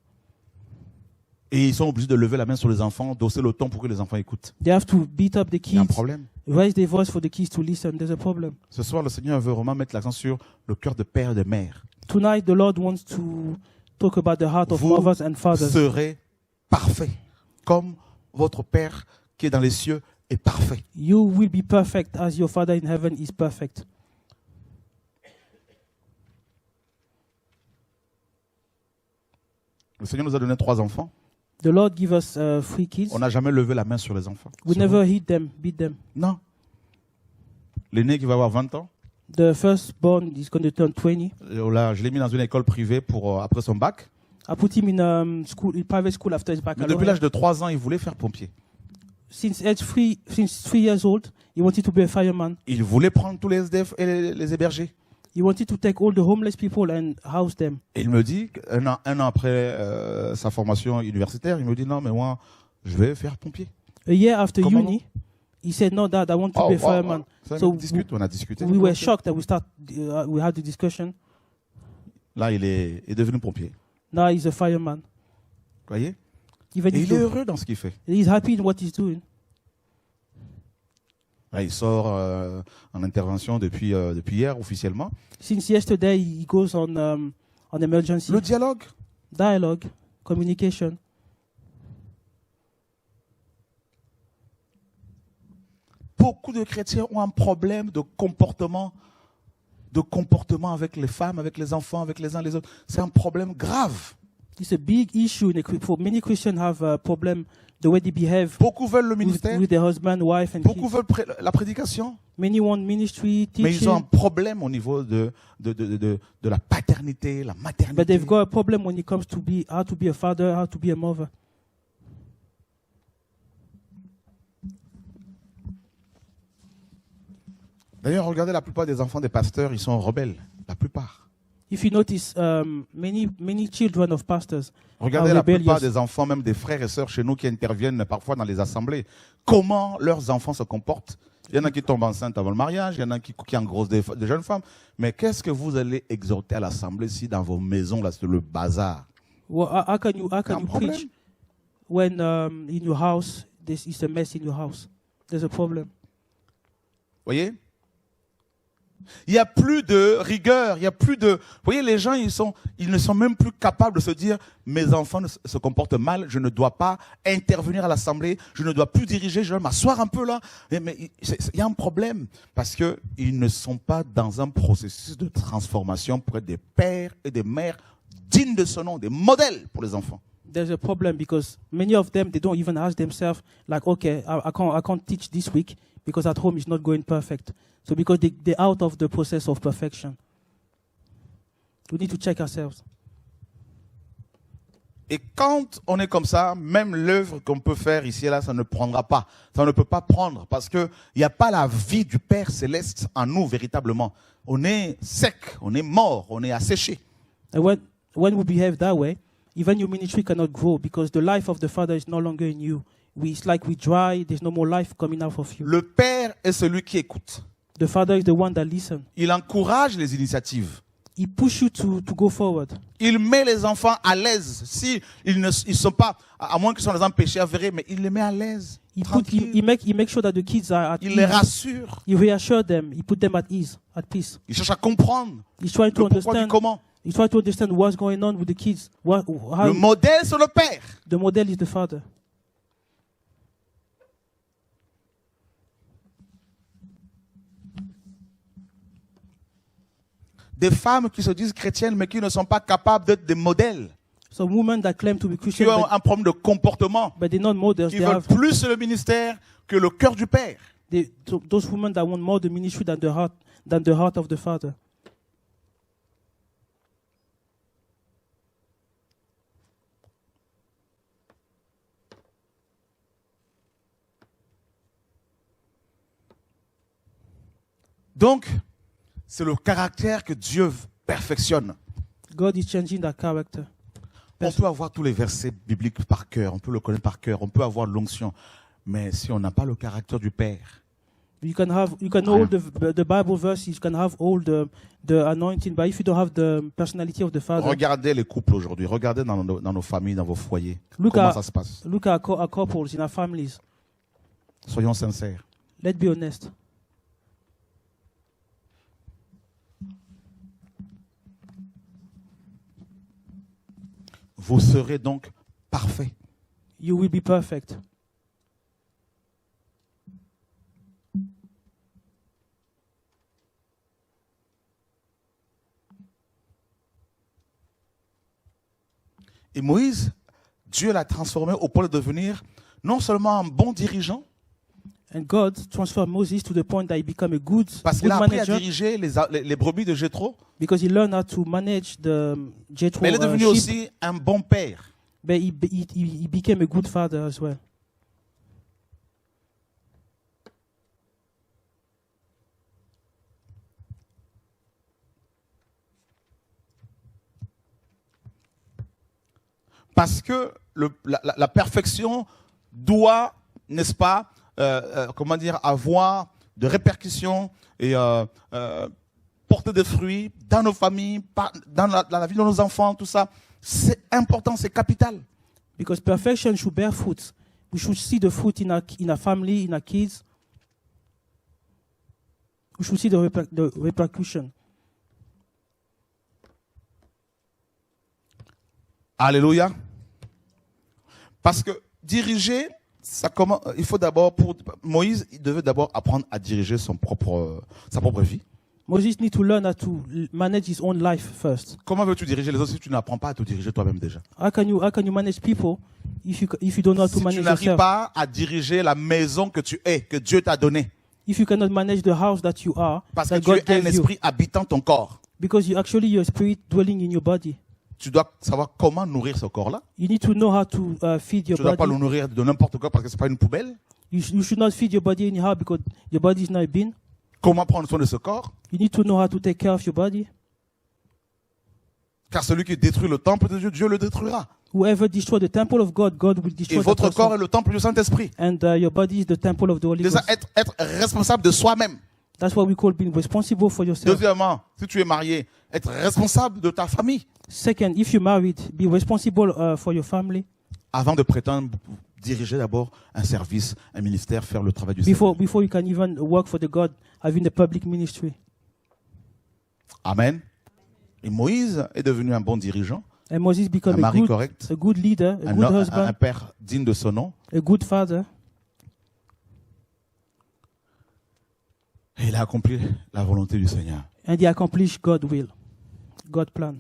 Et ils sont obligés de lever la main sur les enfants, d'hausser le ton pour que les enfants écoutent. They have to beat up the Il y a un kids, problème. raise their voice for the kids to listen. There's a problem. Ce soir, le Seigneur veut vraiment mettre l'accent sur le cœur de père et de mère. Tonight, the Lord wants to talk about the heart of Vous mothers and fathers. serez parfait, comme votre Père qui est dans les cieux est parfait. You will be perfect as your Father in heaven is perfect. Le Seigneur nous a donné 3 enfants. The Lord give us 3 kids. On n'a jamais levé la main sur les enfants. We Sur never eux. hit them, beat them. Non. L'aîné qui va avoir 20 ans, The firstborn is going to turn 20. là, je l'ai mis dans une école privée pour après son bac. I put him in school, in private school after his Mais depuis baccalaureate. l'âge de 3 ans, il voulait faire pompier. Since 3 years old, he wanted to be a fireman. Il voulait prendre tous les SDF et les héberger. He wanted to take all the homeless people and house them. Et il me dit, un an après sa formation universitaire, il me dit non, mais moi, je vais faire pompier. A year after Comment uni, he said, "No, Dad, I want to Oh, be a wow, fireman." wow. Ça, So on a discuté. We were shocked that we had the discussion. Là, il est devenu pompier. Now he's a fireman. Vous voyez? Even Et if il est heureux dans ce qu'il fait. he's happy in what he's doing. Là, il sort en intervention depuis hier officiellement. Since yesterday, he goes on emergency Le dialogue. dialogue, communication. Beaucoup de chrétiens ont un problème de comportement de comportement avec les femmes, avec les enfants, avec les uns les autres. C'est un problème grave. It's a big issue. For many Christians have a problem the way they behave Beaucoup veulent le ministère, with their husband, wife, and beaucoup kids. veulent la prédication, Many want ministry, mais ils ont un teaching, problème au niveau de la paternité, la but maternité. they've got a problem when it comes to how to be a father, how to be a mother. D'ailleurs, regardez la plupart des enfants des pasteurs, ils sont rebelles. La plupart. If you notice, many children of pastors Regardez are la plupart rebellious. des enfants, même des frères et sœurs chez nous qui interviennent parfois dans les assemblées. Comment leurs enfants se comportent? Il y en a qui tombent enceintes avant le mariage, il y en a qui engrossent des jeunes femmes. Mais qu'est-ce que vous allez exhorter à l'assemblée si dans vos maisons, là, c'est le bazar? Well, how can you problème. preach when in your house this is a mess in your house? There's a problem. Voyez? Il n'y a plus de rigueur, il n'y a plus de... Vous voyez, les gens, ils ne sont même plus capables de se dire « Mes enfants se comportent mal, je ne dois pas intervenir à l'assemblée, je ne dois plus diriger, je dois m'asseoir un peu là. » Mais il y a un problème parce qu'ils ne sont pas dans un processus de transformation pour être des pères et des mères dignes de ce nom, des modèles pour les enfants. There's a problem because many of them, they don't even ask themselves like, okay, I can't teach this week because at home it's not going perfect. So because they're out of the process of perfection. We need to check ourselves. Et quand on est comme ça, même l'œuvre qu'on peut faire ici et là, ça ne prendra pas. Ça ne peut pas prendre parce qu'il n'y a pas la vie du Père Céleste en nous véritablement. On est sec, on est mort, on est asséché. And when we behave that way, even your ministry cannot grow because the life of the Father is no longer in you. It's like we dry, there's no more life coming out of you. Le Père est celui qui écoute. The Father is the one that listens. Il encourage les initiatives. He pushes you to go forward. Il met les enfants à l'aise. Si ils sont pas, à moins qu'ils soient dans un péché avéré, mais il les met à l'aise. He make sure that the kids are at Il les ease. rassure. He reassures them. He put them at ease, at peace. Il cherche à comprendre He's trying to le pourquoi du understand. comment. He's trying to understand what's going on with the kids. Le modèle, c'est le Père. The model is the Father. Des femmes qui se disent chrétiennes, mais qui ne sont pas capables d'être des modèles. Some women that claim to be Qui Christian, ont un problème de comportement. but they're not models. Qui veulent plus le ministère que le cœur du Père. Those women that want more the ministry than the heart of the Father. Donc, c'est le caractère que Dieu perfectionne. God is changing that character. On peut avoir tous les versets bibliques par cœur, on peut le connaître par cœur, on peut avoir l'onction. Mais si on n'a pas le caractère du Père, You can know all the Bible verses, you can have all the anointing, but if you don't have the personality of the Father, regardez les couples aujourd'hui, regardez dans nos familles, dans vos foyers, Look comment at- ça se passe. look at our couples in our families. Soyons sincères. Let's be honest. Vous serez donc parfaits. You will be perfect. Et Moïse, Dieu l'a transformé au point de devenir non seulement un bon dirigeant, And God transformed Moses to the point that he became a good parce qu'il a appris à manager diriger les brebis de Jéthro, because he learned how to manage the Jethro mais il est devenu sheep, aussi un bon père. but he became a good father as well. Parce que la perfection doit, n'est-ce pas, comment dire, avoir de répercussions et porter des fruits dans nos familles, dans la vie de nos enfants, tout ça. C'est important, c'est capital. Because perfection should bear fruit. We should see the fruit in our family, in our kids. We should see the repercussion. Alléluia. Parce que diriger, il faut d'abord, pour Moïse, il devait d'abord apprendre à diriger sa propre vie. Moses needs to learn how to manage his own life first. Comment veux-tu diriger les autres si tu n'apprends pas à te diriger toi-même déjà? How can you manage people if you don't know how to Si tu manage n'arrives yourself? pas à diriger la maison que tu es, que Dieu t'a donnée, If you cannot manage the house that you are, parce que that tu God es un gave you, esprit habitant ton corps, because you actually your spirit dwelling in your body. tu dois savoir comment nourrir ce corps-là. You need to know how to feed your Tu ne dois pas le body. nourrir de n'importe quoi parce que ce n'est pas une poubelle. You should not feed your body anyhow because your body is not a bin. Comment prendre soin de ce corps? You need to know how to take care of your body. Car celui qui détruit le temple de Dieu, Dieu le détruira. Whoever destroys the temple of God, God will Et destroy the votre person. corps est le temple du Saint-Esprit. And your body is the temple of the Holy Déjà, Ghost. être responsable de soi-même. That's what we call being responsible for yourself. Deuxièmement, si tu es marié, être responsable de ta famille. Second, if you're married, be responsible for your family. Avant de prétendre diriger d'abord un service, un ministère, faire le travail du Before Seigneur. you can even work for the God, having a public ministry. Amen. Et Moïse est devenu un bon dirigeant, And Moses un became mari correct, a good leader, a un good husband, père digne de son nom. a good father. Et il a accompli la volonté du Seigneur. And he accomplished God's will, God's plan.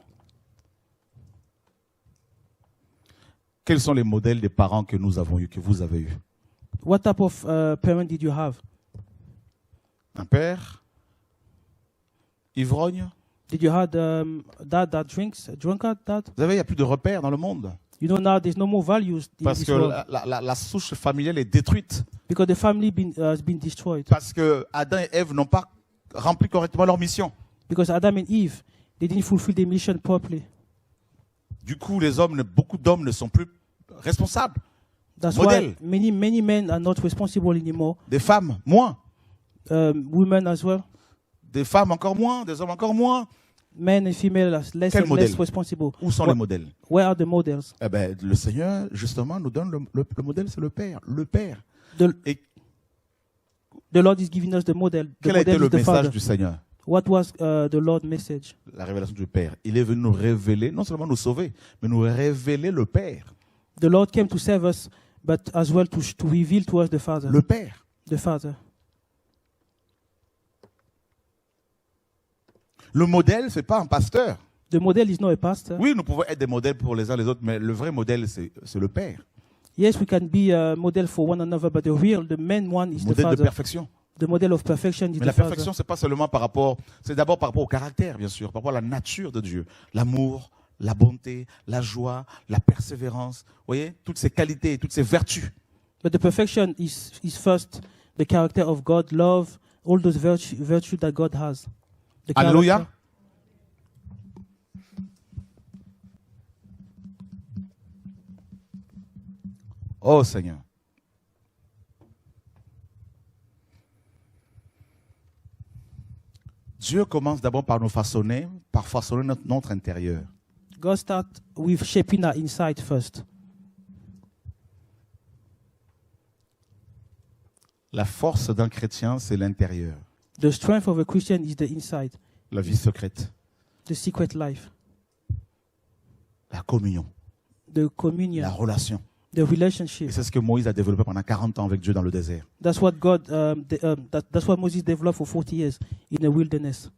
Quels sont les modèles des parents que nous avons eus, que vous avez eus? What type of parent did you have? Un père ivrogne. Did you have dad that drinks, a drunkard dad? Vous savez, il n'y a plus de repères dans le monde. You know now there's no more values in Parce this que world la souche familiale est détruite. because the family has been destroyed. Parce que Adam et Ève n'ont pas rempli correctement leur mission. Because Adam and Eve, they didn't fulfill their mission properly. Du coup, beaucoup d'hommes ne sont plus responsables. That's Model. why many men are not responsible anymore. Des femmes, moins. Women as well. Des femmes, encore moins. Des hommes, encore moins. Men and female are less Quel and modèle? less responsible. Où sont les modèles? Where are the models? Eh ben, le Seigneur, justement, nous donne le modèle, c'est le Père. Le Père. Et The Lord is giving us the model. The quel a été model le is the message Father. du Seigneur? What was the Lord's message? La révélation du Père. Il est venu nous révéler, non seulement nous sauver, mais nous révéler le Père. The Lord came to save us, but as well to reveal to us the Father. Le Père. The Father. Le modèle, c'est pas un pasteur. The model is not a pastor. Oui, nous pouvons être des modèles pour les uns les autres, mais le vrai modèle, c'est le Père. Yes, we can be a model for one another, but the main one is the Modèle de Father. perfection. The model of perfection is Mais the la Father. perfection, c'est pas seulement c'est d'abord par rapport au caractère, bien sûr, par rapport à la nature de Dieu. L'amour, la bonté, la joie, la persévérance. Vous voyez, toutes ces qualités, toutes ces vertus. But the perfection is first the character of God, love, all those virtues that God has. The Alléluia. character. Oh Seigneur. Dieu commence d'abord par nous façonner, par façonner notre intérieur. God starts with shaping our inside first. La force d'un chrétien, c'est l'intérieur, The strength of a Christian is the inside, la vie secrète, the secret life, la communion, the communion, la relation. the relationship. Et c'est ce que Moïse a développé pendant 40 ans avec Dieu dans le désert. That's what that's what Moses developed for 40 years in the wilderness.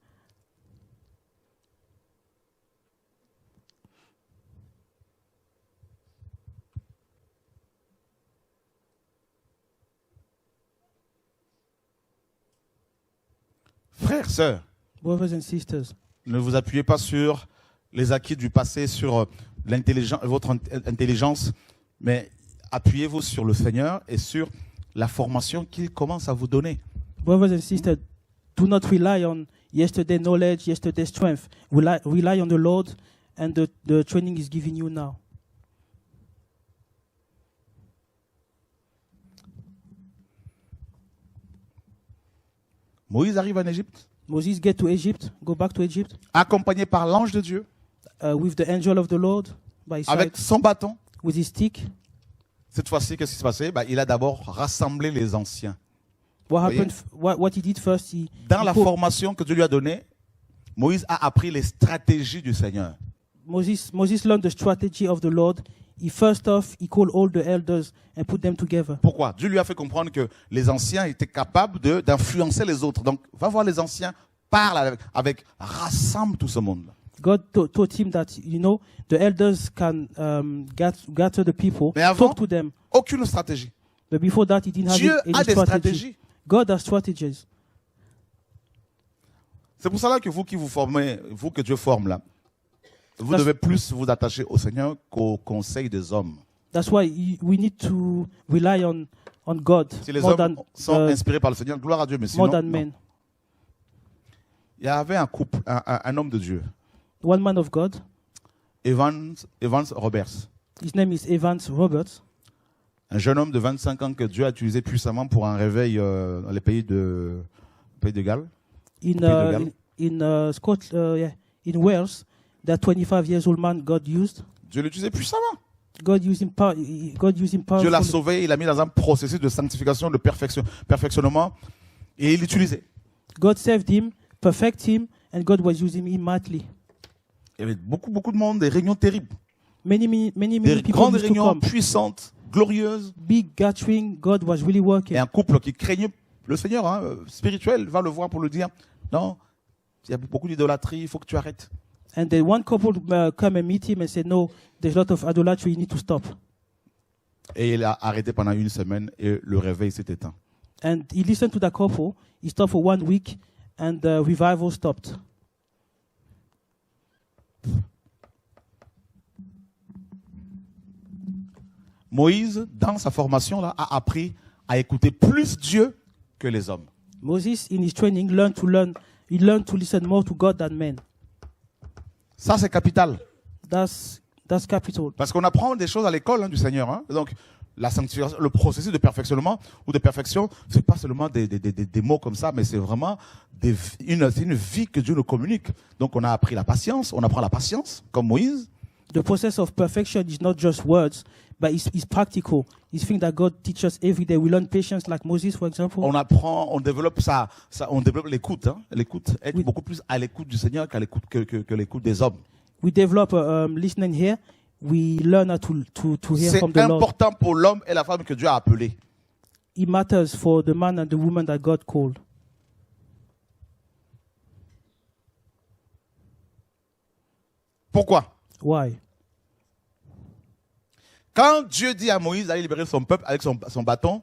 Frères, sœurs, Brothers and sisters, ne vous appuyez pas sur les acquis du passé, sur votre intelligence, mais appuyez-vous sur le Seigneur et sur la formation qu'il commence à vous donner. brothers and sisters, do not rely on yesterday's knowledge, yesterday's strength. Rely on the Lord and the training is giving you now. Moïse arrive en Égypte, Moses get to Egypt, go back to Egypt accompagné par l'ange de Dieu, with the angel of the Lord by his avec side, son bâton. with his stick. Cette fois-ci, qu'est-ce qui s'est passé? Il a d'abord rassemblé les anciens. What Voyez? happened? What he did first, Dans la called- formation que Dieu lui a donnée, Moïse a appris les stratégies du Seigneur. Moses learned the strategy of the Lord. He called all the elders and put them together. Pourquoi? Dieu lui a fait comprendre que les anciens étaient capables d'influencer les autres. Donc, va voir les anciens parle rassemble tout ce monde-là. God taught him that, the elders can gather the people, Mais avant, talk to them. aucune stratégie. But before that, he didn't have Dieu any a des strategy. stratégies. God has strategies. C'est pour cela que vous qui vous formez, vous que Dieu forme là, vous That's- devez plus vous attacher au Seigneur qu'au conseil des hommes. That's why we need to rely on God Si les more hommes than sont inspirés par le Seigneur, gloire à Dieu, mais sinon, more than non. men. Il y avait un couple, un homme de Dieu, One man of God, Evans Roberts, his name is Evans Roberts. un jeune homme de 25 ans que Dieu a utilisé puissamment pour un réveil dans les pays de Galles. In Pays de Galles. in Wales, that 25 years old man God used. Dieu l'utilisait puissamment. God used him Dieu l'a powerfully. sauvé, il l'a mis dans un processus de sanctification, de perfectionnement, et il l'utilisait. God saved him, perfect him, and God was using him mightily. Il y avait beaucoup de monde, des réunions terribles, Many des people grandes used to réunions come. puissantes, glorieuses, Big gathering, God was really working. et un couple qui craignait le Seigneur, spirituel, va le voir pour le dire, non, il y a beaucoup d'idolâtrie, il faut que tu arrêtes. And then one couple come and meet him and say, no, there's a lot of idolatry, you need to stop. Et il a arrêté pendant une semaine et le réveil s'est éteint. And he listened to the couple, he stopped for 1 week, and the revival stopped. Moïse, dans sa formation, là, a appris à écouter plus Dieu que les hommes. Moses, in his training, learned to listen more to God than men. Ça, c'est capital. That's capital. Parce qu'on apprend des choses à l'école du Seigneur. Donc, la sanctification, le processus de perfectionnement ou de perfection, c'est pas seulement des mots comme ça, mais c'est vraiment une vie que Dieu nous communique. Donc, on a appris la patience, on apprend la patience, comme Moïse. The process of perfection is not just words, but it's practical. It's things that God teaches every day. We learn patience like Moses, for example. On apprend, on développe on développe l'écoute. L'écoute, être beaucoup plus à l'écoute du Seigneur qu'à l'écoute que l'écoute des hommes. We develop listening here. We learn how to hear C'est from the Lord. important pour l'homme et la femme que Dieu a appelé. It matters for the man and the woman that God called. Pourquoi? Why? Quand Dieu dit à Moïse d'aller libérer son peuple avec son bâton,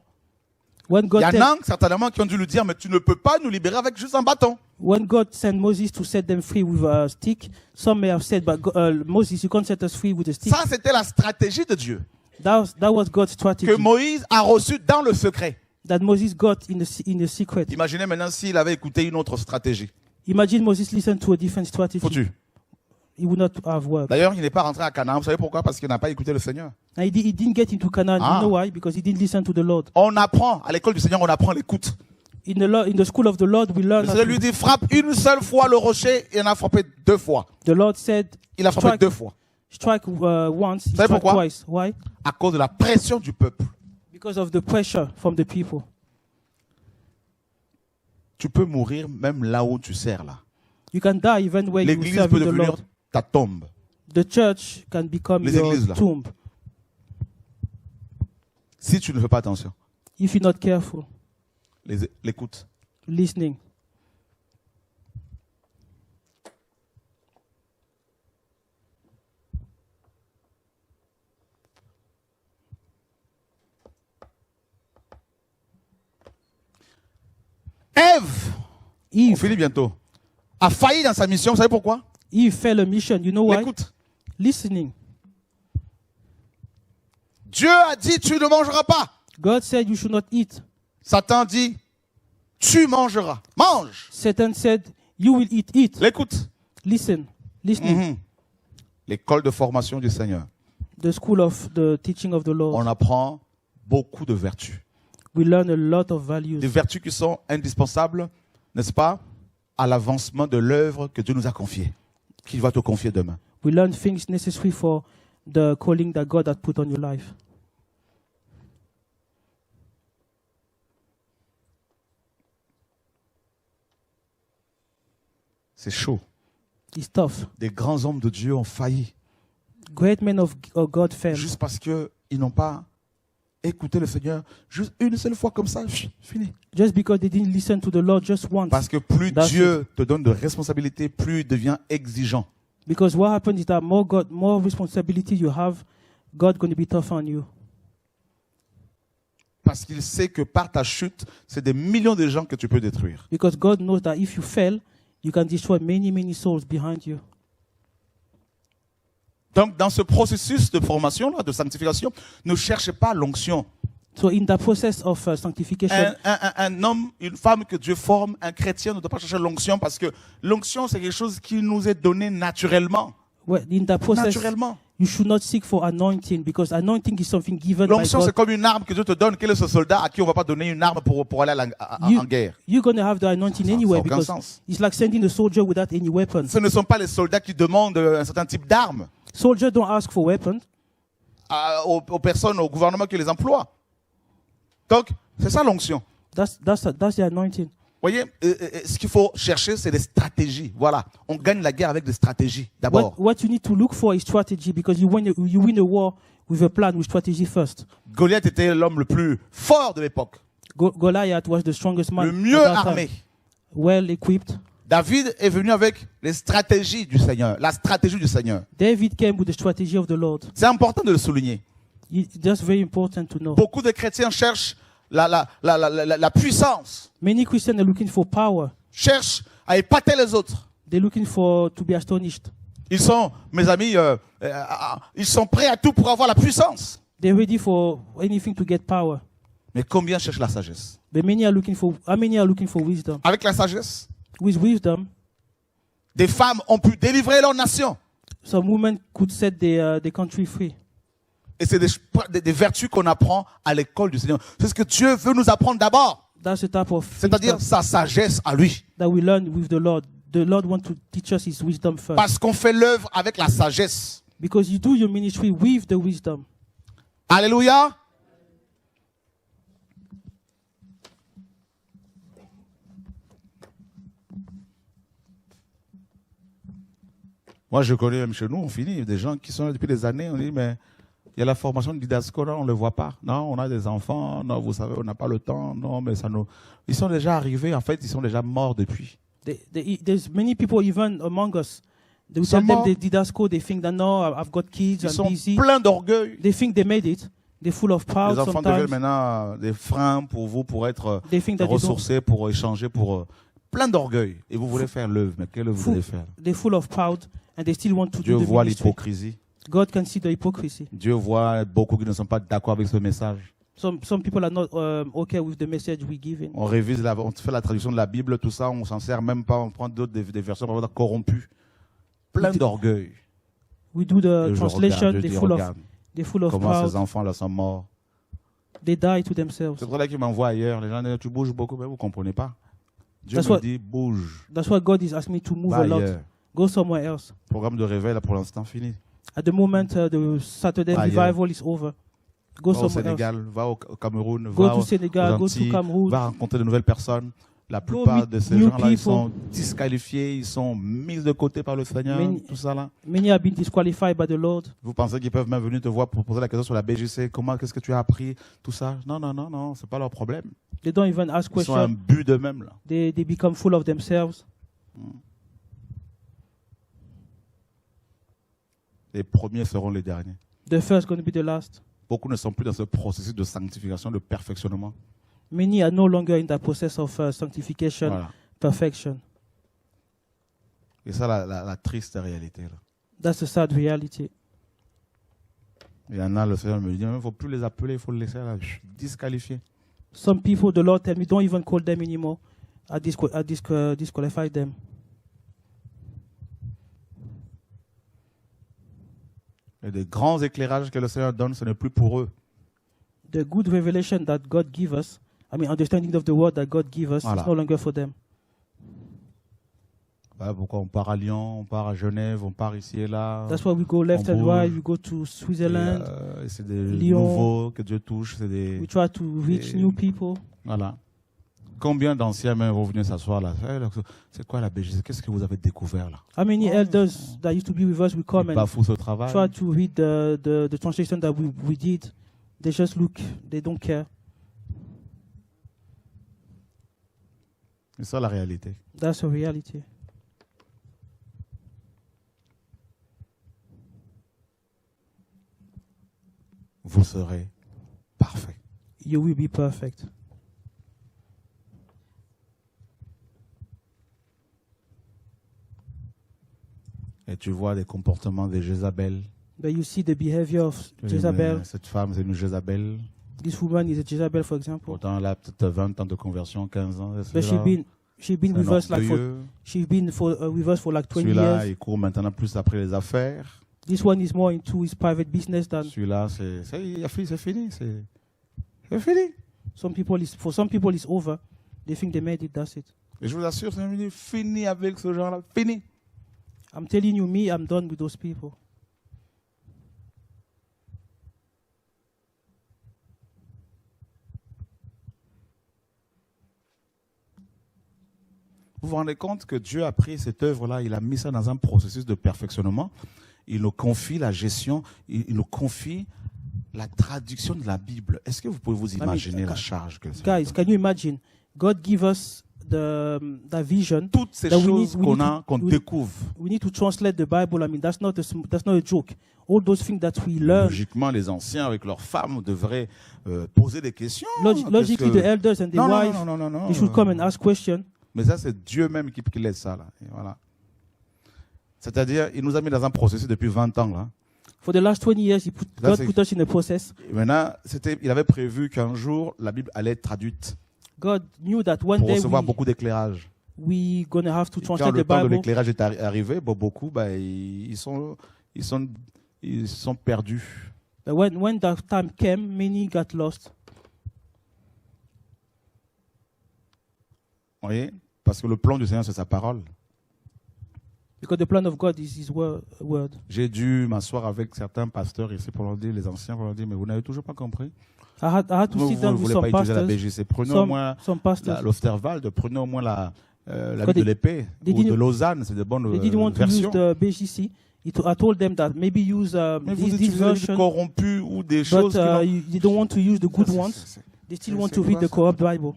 When il God, y en a certainement qui ont dû lui dire, mais tu ne peux pas nous libérer avec juste un bâton. when God sent Moses to set them free with a stick, some may have said, but Moses, you can't set us free with a stick. Ça, c'était la stratégie de Dieu That was God's strategy que Moïse a reçue dans le secret. that Moses got in the secret. Imaginez maintenant s'il avait écouté une autre stratégie. Imagine Moses listened to a different strategy. Foutu. It would not have worked. D'ailleurs, il n'est pas rentré à Canaan. Vous savez pourquoi? Parce qu'il n'a pas écouté le Seigneur. And he didn't get into Canaan. Ah. You know why? Because he didn't listen to the Lord. On apprend, à l'école du Seigneur, on apprend l'écoute. In the school of the Lord, we learn. Le how Seigneur to- lui dit, frappe une seule fois le rocher, et il en a frappé 2 fois. The Lord said, Il a frappé strike, 2 fois. strike once, he Savez struck pourquoi? twice. Why? À cause de la pression du peuple. Because of the pressure from the people. Tu peux mourir même là où tu sers là. You can die even when you L'église serve peut the devenir Lord. ta tombe. The church can become Les your églises, là. tomb Si tu ne fais pas attention. if you're not careful. L'écoute. Listening. Ève, on Eve, finit bientôt, a failli dans sa mission. Vous savez pourquoi? Eve failed a mission. You know why? L'écoute. Listening. Dieu a dit, tu ne mangeras pas. God said you should not eat. Satan dit, tu mangeras. Mange. Satan said you will eat. Eat. L'écoute. Listen. Listening. Mhm. L'école de formation du Seigneur. The school of the teaching of the Lord. On apprend beaucoup de vertus. We learn a lot of values. Des vertus qui sont indispensables, n'est-ce pas, à l'avancement de l'œuvre que Dieu nous a confiée, qu'il va te confier demain. We learn things necessary for the calling that God had put on your life. C'est chaud. It's tough. Des grands hommes de Dieu ont failli Great men of God failed juste parce qu'ils n'ont pas écouté le Seigneur juste une seule fois comme ça, fini. Just because they didn't listen to the Lord just once. Parce que plus That's Dieu te donne de responsabilités, plus il devient exigeant. Because what happens is that more responsibility you have, God's going to be tough on you. Parce qu'il sait que par ta chute, c'est des millions de gens que tu peux détruire. Because God knows that if you fail, you can destroy many, many souls behind you. Donc, dans ce processus de formation, là, de sanctification, ne cherchez pas l'onction. So in the process of sanctification, Un homme, une femme que Dieu forme, un chrétien ne doit pas chercher l'onction parce que l'onction, c'est quelque chose qui nous est donné naturellement. in the process, Naturellement. you should not seek for anointing because anointing is something given by L'onction, c'est God. comme une arme que Dieu te donne. Quel est ce soldat à qui on ne va pas donner une arme pour aller en guerre? You're going to have the anointing anyway Ça n'a aucun because sens. it's like sending a soldier without any weapons. Ce ne sont pas les soldats qui demandent un certain type d'armes Soldiers don't ask for weapons. aux personnes, au gouvernement qui les emploie. Donc, c'est ça l'onction. That's the anointing. Vous voyez, ce qu'il faut chercher, c'est des stratégies. Voilà, on gagne la guerre avec des stratégies, d'abord. What you need to look for is strategy because you win a war with a plan, with strategy first. Goliath était l'homme le plus fort de l'époque, Goliath was the strongest man. le mieux at that time. armé. Well equipped. David est venu avec les stratégies du Seigneur, la stratégie du Seigneur. David came with the strategy of the Lord. C'est important de le souligner. That's very important to know. Beaucoup de chrétiens cherchent la puissance, Many Christians are looking for power. cherchent à épater les autres. They're looking to be astonished. Ils sont, mes amis, ils sont prêts à tout pour avoir la puissance. They're ready for anything to get power. Mais combien cherchent la sagesse? But many are looking for wisdom. Avec la sagesse, With wisdom, des femmes ont pu délivrer leur nation. some women could set the country free. Et c'est des vertus qu'on apprend à l'école du Seigneur. C'est ce que Dieu veut nous apprendre d'abord. That's the type of C'est-à-dire things sa sagesse à lui. that we learn with the Lord. The Lord wants to teach us His wisdom first. Parce qu'on fait l'œuvre avec la sagesse. Because you do your ministry with the wisdom. Alléluia. Moi, je connais même chez nous, on finit, des gens qui sont là depuis des années, on dit, mais il y a la formation de didasco, là, on ne le voit pas. Non, on a des enfants, non, vous savez, on n'a pas le temps, non, mais ça nous... Ils sont déjà arrivés, en fait, ils sont déjà morts depuis. There's many people even among us. They Ils tell sont them morts. they didasco, they think that no, I've got kids, Ils I'm sont busy. pleins d'orgueil. They think they made it. They're full of pride Les enfants deviennent sometimes. maintenant des freins pour vous, pour être They think that ressourcés, pour échanger, pour... plein d'orgueil. Et vous voulez faire l'œuvre, mais quelle œuvre vous voulez faire? they're full of pride and they still want to Dieu do the voit ministry. l'hypocrisie. God can see the hypocrisy. Dieu voit beaucoup qui ne sont pas d'accord avec ce message. Some people are not okay with the message we're giving. On révise, on fait la traduction de la Bible, tout ça, on s'en sert même pas, on prend d'autres des versions par exemple, corrompues. Plein d'orgueil. We do the Et je translation, regarde, je dis, regarde they're full of comment pride. ces enfants là sont morts. They die to themselves. C'est pour ça qu'ils m'envoient ailleurs. Les gens disent, tu bouges beaucoup, mais vous ne comprenez pas. Dieu That's me what- dit, bouge, That's why God is asking me to move va a lot. ailleurs. Go somewhere else. Programme de réveil, là, pour l'instant, fini. At the moment, the Saturday Ailleurs. revival is over. Go Va au somewhere else. Sénégal, va au Cameroun, Go va to Senegal, aux go to Antilles, Cameroon. va rencontrer de nouvelles personnes. La Go plupart meet de ces new gens-là, ils people. sont disqualifiés, ils sont mis de côté par le Seigneur, Many- tout ça là. Many have been disqualified by the Lord. Vous pensez qu'ils peuvent même venir te voir pour poser la question sur la BGC, comment, qu'est-ce que tu as appris, tout ça. Non, non, non, non, c'est pas leur problème. They don't even ask Ils sont un questions. but d'eux-mêmes là. They become full of themselves. Les premiers seront les derniers. The first going to be the last. Beaucoup ne sont plus dans ce processus de sanctification, de perfectionnement. Many are no longer in that process of sanctification, Voilà. perfection. Et ça, la triste réalité. Là. That's the sad reality. Il y en a, le Seigneur me dit, il ne faut plus les appeler, il faut les laisser là, disqualifiés. Some people, the Lord tell me, don't even call them anymore. I disqualify them. Et des grands éclairages que le Seigneur donne, ce n'est plus pour eux. The good revelation that God give us, understanding of the word that God give us, Voilà. is no longer for them. Voilà pourquoi on part à Lyon, on part à Genève, on part ici et là. That's why we go left On and right. bouge. We go to Et, Switzerland. et c'est des Lyon. nouveaux que Dieu touche. C'est des, We try to reach et- new people. voilà. Combien d'anciens même vont venir s'asseoir là? C'est quoi la BGC? Qu'est-ce que vous avez découvert là? How many elders that used to be with us, we come Ils and bafouent ce travail. try to read the translation that we did. They just look. They don't care. C'est ça la réalité. That's a reality. Vous serez parfait. You will be perfect. Et tu vois des comportements de Jézabel. But you see the behavior of Tu dis, Jezebel. mais cette femme, c'est une Jézabel. This woman is a Jezebel, for example. Pourtant, elle a peut-être 20 ans de conversion, 15 ans. But she's been with us like for she's been with us for like 20 Celui-là, years. il court maintenant plus après les affaires. This one is more into his private business than Celui-là, c'est fini. C'est fini. for some people it's over. They think they made it, that's it. Et je vous assure, c'est fini avec ce genre-là. Fini. I'm telling you, me, I'm done with those people. Vous vous rendez compte que Dieu a pris cette œuvre-là, il a mis ça dans un processus de perfectionnement. Il nous confie la gestion, il nous confie la traduction de la Bible. Est-ce que vous pouvez vous imaginer la charge que c'est? Guys, can you imagine? God give us the vision. Toutes ces that choses qu'on we- découvre. We need to translate the Bible. I mean, that's not a joke. All those things that we learn. Logiquement, les anciens avec leurs femmes devraient poser des questions. Logically, the elders and the Non, wives, non. they should come and ask questions. Mais ça, c'est Dieu même qui laisse ça. Là. Et voilà. C'est-à-dire, il nous a mis dans un processus depuis 20 ans. Là. For the last 20 years, God put us in a process. Et maintenant, il avait prévu qu'un jour, la Bible allait être traduite God knew that one pour day recevoir beaucoup d'éclairage. we gonna have to Et quand translate le the temps de Bible. l'éclairage est arrivé, beaucoup, ils sont perdus. But when that time came, many got lost. Vous voyez? Parce que le plan du Seigneur, c'est sa parole. Because the plan of God is His word. J'ai dû m'asseoir avec certains pasteurs ici pour leur dire, les anciens, pour leur dire, mais vous n'avez toujours pas compris. I had to Vous sit ne down with voulez some pas utiliser la pastors. BGC. Prenez au moins Some pastors. l'Osterwald, prenez au moins la Because Bible de l'épée they ou de didn't- Lausanne, c'est de bonnes They didn't want to use versions. the BGC. I told them that maybe use Mais vous this utilisez des version, corrompus ou des but choses you don't want to use the good ones. They still want to read the corrupt Bible.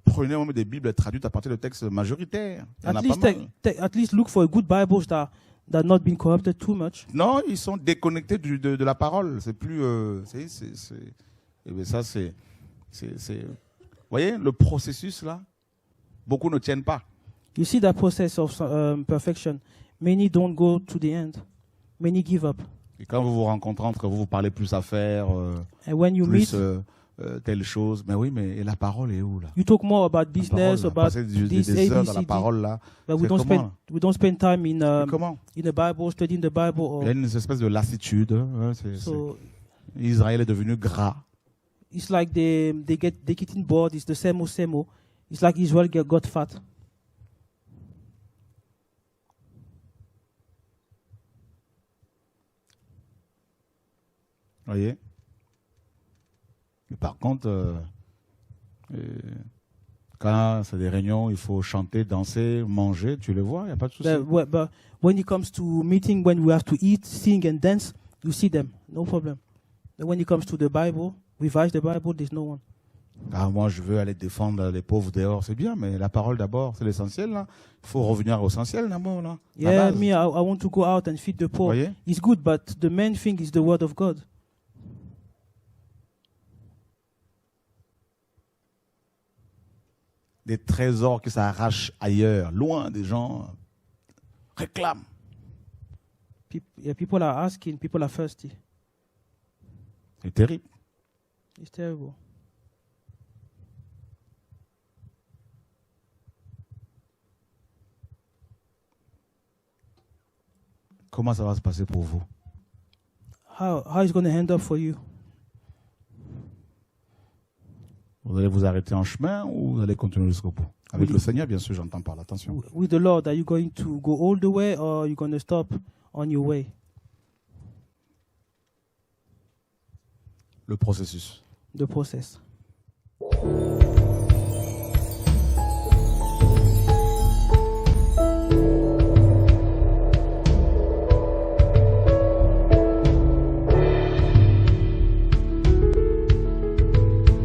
Prenez au moins des Bibles traduites à partir de textes majoritaires. Il y en At a least, pas mal. at least look for good Bibles that not been corrupted too much. Non, ils sont déconnectés de la parole. C'est plus. Et bien ça, c'est. Vous voyez, le processus là, beaucoup ne tiennent pas. You see that process of perfection. Many don't go to the end. Many give up. Et quand vous vous rencontrez entre vous, vous parlez plus affaires, And when you plus meet, telle chose. Mais oui, mais et la parole est où là? you talk more about La business, parole, about passer this des heures dans la ABCD, parole là. but C'est comment, we don't spend time Et comment? in the Bible, studying the Bible. Il y a une espèce de lassitude. Hein, So Israël est devenu gras. it's like they getting bored. It's the same old. It's like Israel got fat. Vous voyez? Mais par contre, quand c'est des réunions, il faut chanter, danser, manger, tu le vois, il n'y a pas de souci. But when it comes to meeting, when we have to eat, sing, and dance, you see them, no problem. But when it comes to the Bible, revise the Bible, there's no one. Ah, moi, je veux aller défendre les pauvres dehors, c'est bien, mais la parole d'abord, c'est l'essentiel. Là. Il faut revenir au essentiel d'abord. Là. La Yeah, base. me, I want to go out and feed the Vous poor. voyez? It's good, but the main thing is the Word of God. Des trésors qui s'arrachent ailleurs, loin des gens, réclament. People are asking, people are thirsty. C'est terrible. It's terrible. Comment ça va se passer pour vous? How is it going to end up for you? Vous allez vous arrêter en chemin ou vous allez continuer jusqu'au bout? Avec Oui. le Seigneur, bien sûr, j'entends par l'attention. With the Lord, are you going to go all the way or are you going to stop on your way? Le processus. The process.